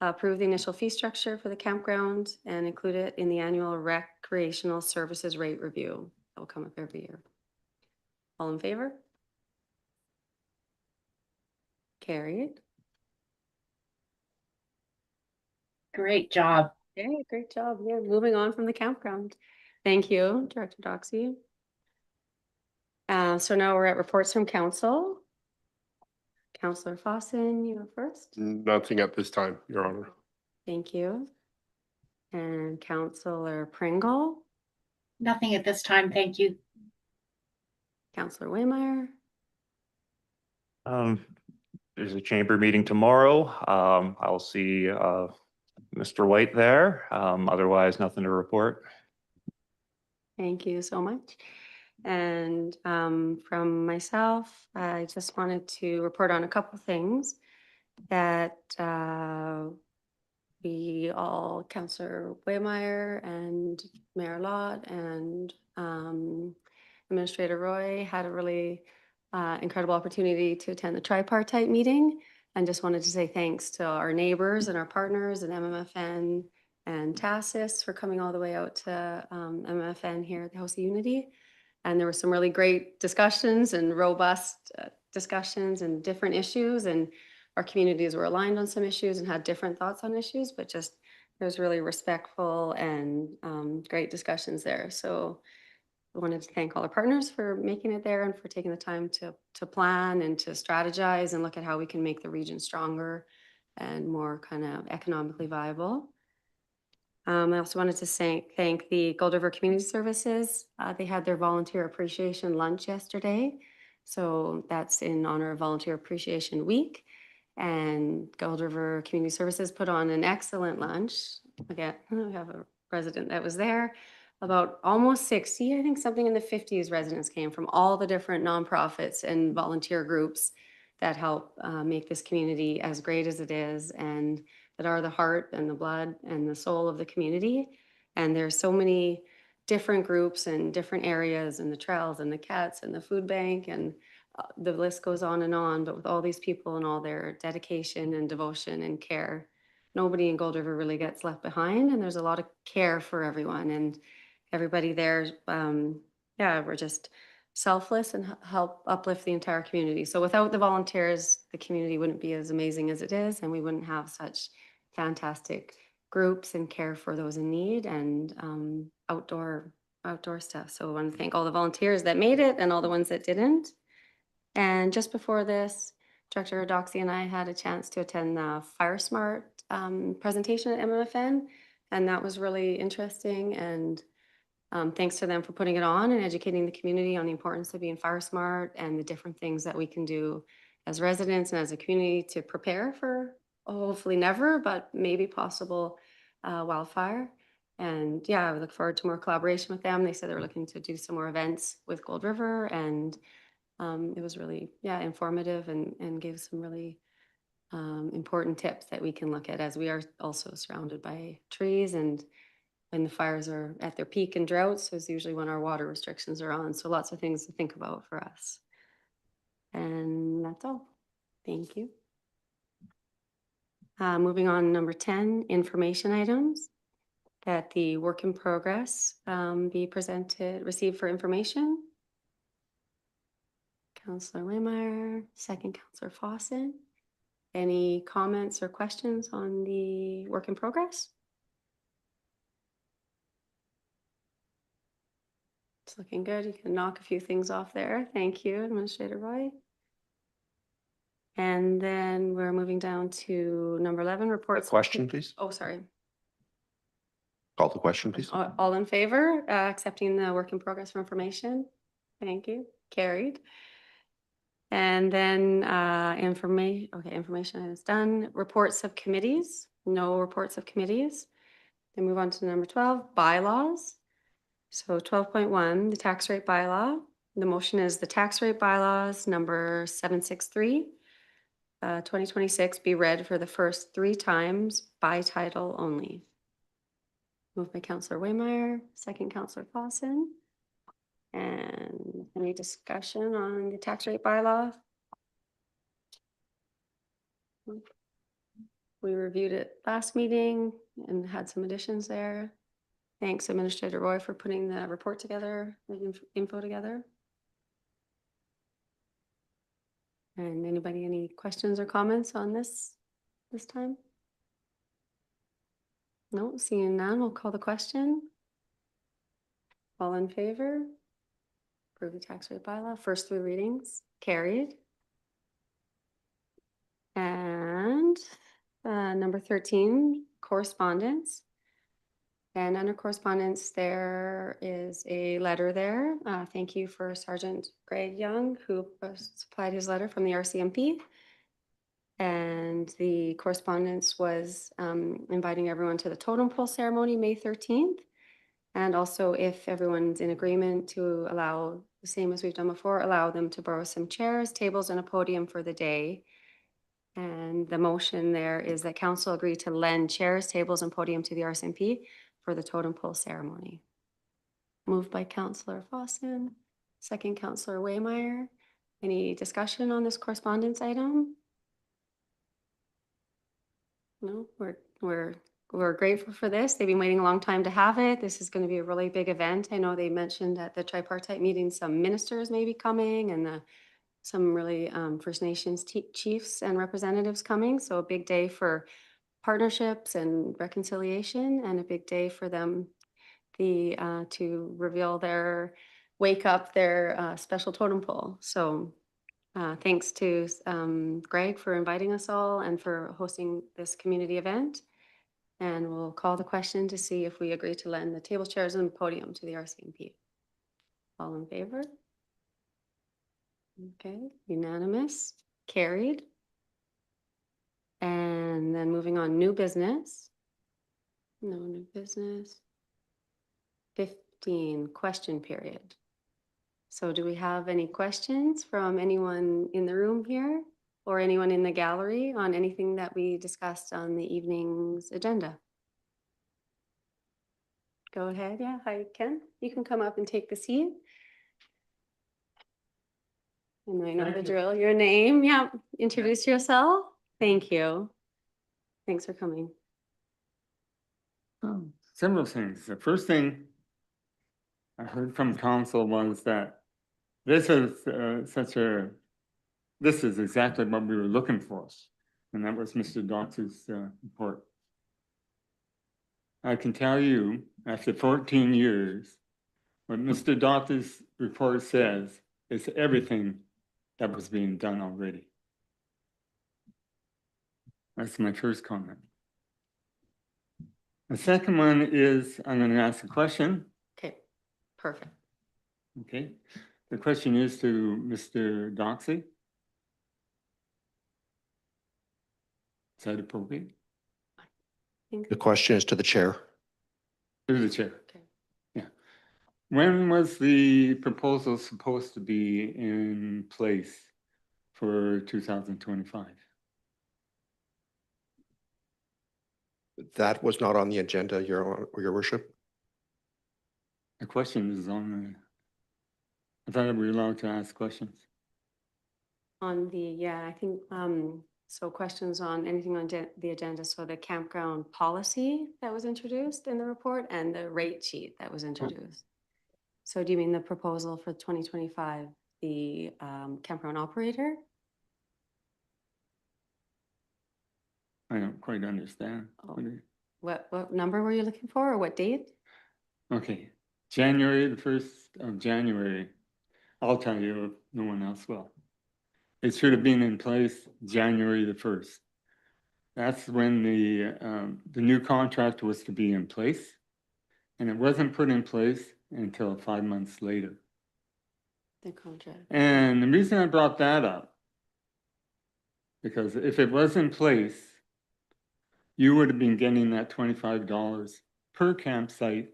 approve the initial fee structure for the campground and include it in the annual recreational services rate review. That will come up every year. All in favor? Carried. Great job. Okay, great job. Yeah, moving on from the campground. Thank you, Director Doxy. So now we're at reports from council. Councillor Fossin, you go first. Nothing at this time, Your Honor. Thank you. And Councillor Pringle, Nothing at this time. Thank you. Councillor Waymeyer, There's a chamber meeting tomorrow. I'll see Mr. White there. Otherwise, nothing to report. thank you so much. And from myself, I just wanted to report on a couple things that we all, Councillor Waymeyer and Mayor Lott and Administrator Roy had a really incredible opportunity to attend the tripartite meeting. And just wanted to say thanks to our neighbors and our partners and MMFN and TASIS for coming all the way out to MMFN here at the House of Unity. And there were some really great discussions and robust discussions and different issues. And our communities were aligned on some issues and had different thoughts on issues, but just there's really respectful and great discussions there. So I wanted to thank all our partners for making it there and for taking the time to plan and to strategize and look at how we can make the region stronger and more kind of economically viable. I also wanted to thank the Gold River Community Services. They had their volunteer appreciation lunch yesterday. So that's in honor of Volunteer Appreciation Week. And Gold River Community Services put on an excellent lunch. Again, we have a resident that was there. About almost 60, I think something in the 50s residents came from all the different nonprofits and volunteer groups that help make this community as great as it is and that are the heart and the blood and the soul of the community. And there's so many different groups and different areas and the trails and the cats and the food bank and the list goes on, but with all these people and all their dedication and devotion and care, nobody in Gold River really gets left behind. And there's a lot of care for everyone and everybody there. We're just selfless and help uplift the entire community. So without the volunteers, the community wouldn't be as amazing as it is, and we wouldn't have such fantastic groups and care for those in need and outdoor stuff. So I want to thank all the volunteers that made it and all the ones that didn't. And just before this, Director Doxy and I had a chance to attend the FireSmart presentation at MMFN, and that was really interesting. And thanks to them for putting it on and educating the community on the importance of being FireSmart and the different things that we can do as residents and as a community to prepare for hopefully never, but maybe possible wildfire. And yeah, I look forward to more collaboration with them. They said they were looking to do some more events with Gold River, and it was really, informative and gave some really important tips that we can look at as we are also surrounded by trees, and when the fires are at their peak and droughts is usually when our water restrictions are on. So lots of things to think about for us. And that's all. Thank you. Moving on, number 10, information items. That the work in progress be received for information. Councillor Waymeyer, second Councillor Fawcett. Any comments or questions on the work in progress? It's looking good. You can knock a few things off there. Thank you, Administrator Roy. And then we're moving down to number 11, A reports. question, please? Oh, sorry. Call the question, please. All in favor, accepting the work in progress for information? Thank you. Carried. And then information is done. Reports of committees, no reports of committees. Then move on to number 12, bylaws. So 12.1, the tax rate bylaw. The motion is the tax rate bylaws number 763, 2026 be read for the first 3 times by title only. Moved by Councillor Waymeyer, second Councillor Clausen. And any discussion on the tax rate bylaw? We reviewed it last meeting and had some additions there. Thanks Administrator Roy for putting the report together, the info together. And anybody, any questions or comments on this time? No, seeing none, we'll call the question. All in favor? Approve the tax rate bylaw, first 3 readings, carried. And number 13, correspondence. And under correspondence, there is a letter there. Thank you for Sergeant Greg Young, who supplied his letter from the RCMP. And the correspondence was inviting everyone to the totem pole ceremony, May 13th. And also, if everyone's in agreement to allow, the same as we've done before, allow them to borrow some chairs, tables, and a podium for the day. And the motion there is that council agree to lend chairs, tables, and podium to the RCMP for the totem pole ceremony. Moved by Councillor Fossen, second Councillor Waymeyer. Any discussion on this correspondence item? No, we're grateful for this. They've been waiting a long time to have it. This is going to be a really big event. I know they mentioned at the tripartite meeting some ministers may be coming and some really First Nations chiefs and representatives coming. So a big day for partnerships and reconciliation, and a big day for them to reveal wake up their special totem pole. So thanks to Greg for inviting us all and for hosting this community event. And we'll call the question to see if we agree to lend the table, chairs, and podium to the RCMP. All in favor? Okay, unanimous, carried. And then moving on, new business. No new business. 15, question period. So do we have any questions from anyone in the room here or anyone in the gallery on anything that we discussed on the evening's agenda? Go ahead. Yeah, hi, Ken. You can come up and take the seat. And I know the drill, your name. Yeah, introduce yourself. Thank you. Thanks for coming. Several things. The first thing I heard from council was that this is this is exactly what we were looking for. And that was Mr. Doxey's report. I can tell you, after 14 years, what Mr. Doxey's report says is everything that was being done already. That's my first comment. The second one is, I'm going to ask a question. Okay, perfect. Okay, the question is to Mr. Doxey. Is that appropriate? The question is to the chair. To the chair. Okay. Yeah. When was the proposal supposed to be in place for 2025? That was not on the agenda, Your Worship. The question is on I thought we were allowed to ask questions. On the, I think, so questions on anything on the agenda. So the campground policy that was introduced in the report and the rate sheet that was introduced. So do you mean the proposal for 2025, the campground operator? I don't quite understand. Oh. What number were you looking for or what date? Okay, January, the 1st of January. I'll tell you if no one else will. it should have been in place January the 1st. That's when the new contract was to be in place. And it wasn't put in place until 5 months later. The contract. And the reason I brought that up, because if it was in place, you would have been getting that $25 per campsite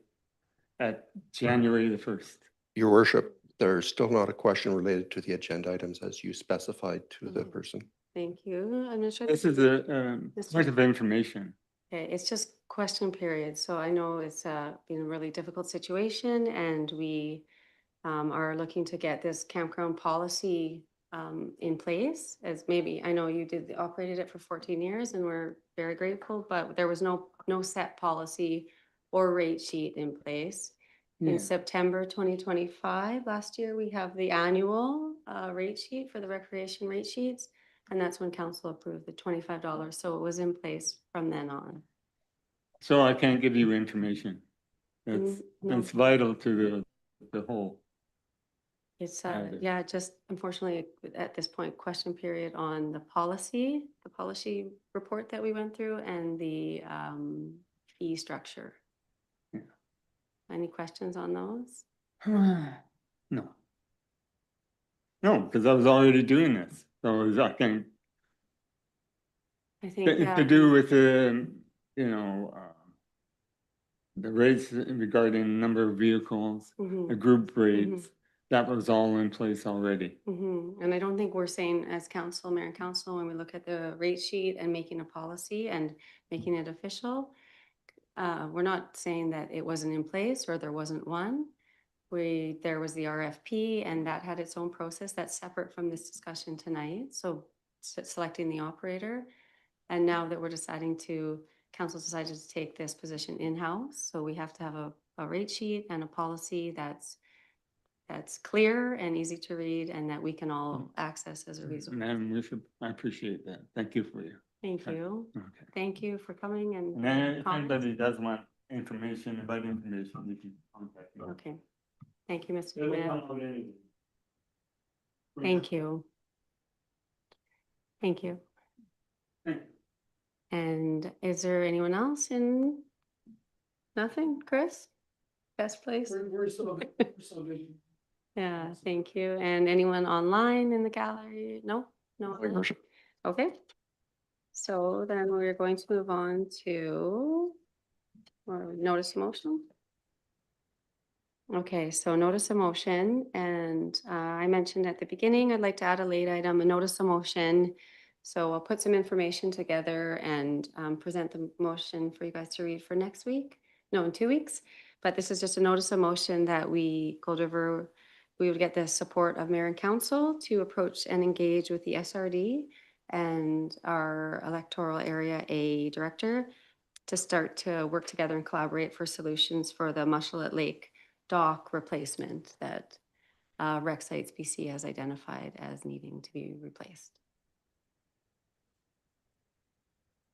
at January the 1st. Your worship, there's still not a question related to the agenda items as you specified to the Mhm. person. Thank you. I'm not sure. This is a point of information. Okay, it's just question period. So I know it's been a really difficult situation and we are looking to get this campground policy in place as maybe, I know you operated it for 14 years and we're very grateful, but there was no set policy or rate sheet in place. Yeah. In September 2025, last year, we have the annual rate sheet for the recreation rate sheets. And that's when council approved the $25. So it was in place from then on. So I can't give you information. No. That's vital to the whole. It's, Got it. yeah, just unfortunately at this point, question period on the policy report that we went through and the fee structure. Yeah. Any questions on those? No. No, because I was already doing this. So I can, I think, to do with the rates regarding number of vehicles, Mhm. the group rates, that was all in place already. And I don't think we're saying as council, mayor and council, when we look at the rate sheet and making a policy and making it official, we're not saying that it wasn't in place or there wasn't one. There was the RFP and that had its own process that's separate from this discussion tonight. So selecting the operator. And now that we're council decided to take this position in-house. So we have to have a rate sheet and a policy that's clear and easy to read and that we can all access as a resource. Madam Bishop, I appreciate that. Thank you for you. Thank you. Okay. Thank you for coming And and then if comments. anybody does want information, you can contact me. Okay. Thank you, Mr. It'll Smith. come out anyway. Thank you. Thank you. Thank you. And is there anyone else in? Nothing, Chris? Best place? We're so good. Yeah, thank you. And anyone online in the gallery? No? No? Your worship. Okay. So then we're going to move on to notice of motion. Okay, so notice of motion, and I mentioned at the beginning, I'd like to add a late item, a notice of motion. So I'll put some information together and present the motion for you guys to read for next week. No, in 2 weeks. But this is just a notice of motion that we would get the support of mayor and council to approach and engage with the SRD and our electoral area A director to start to work together and collaborate for solutions for the Mushlet Lake dock replacement that Rec Sites BC has identified as needing to be replaced.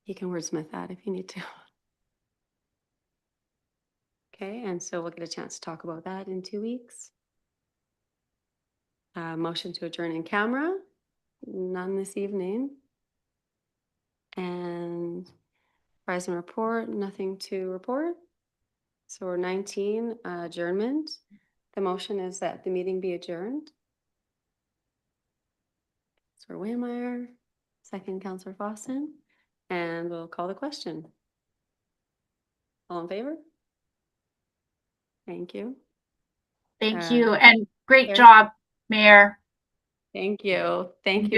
You can wordsmith that if you need to. Okay, and so we'll get a chance to talk about that in 2 weeks. Motion to adjourn in camera, none this evening. And rise and report, nothing to report. So we're 19, adjournment. The motion is that the meeting be adjourned. Councilor Waymire, second Councilor Fossen, and we'll call the question. All in favor? Thank you. Thank you. And there- great job, Mayor. Thank you. Thank you.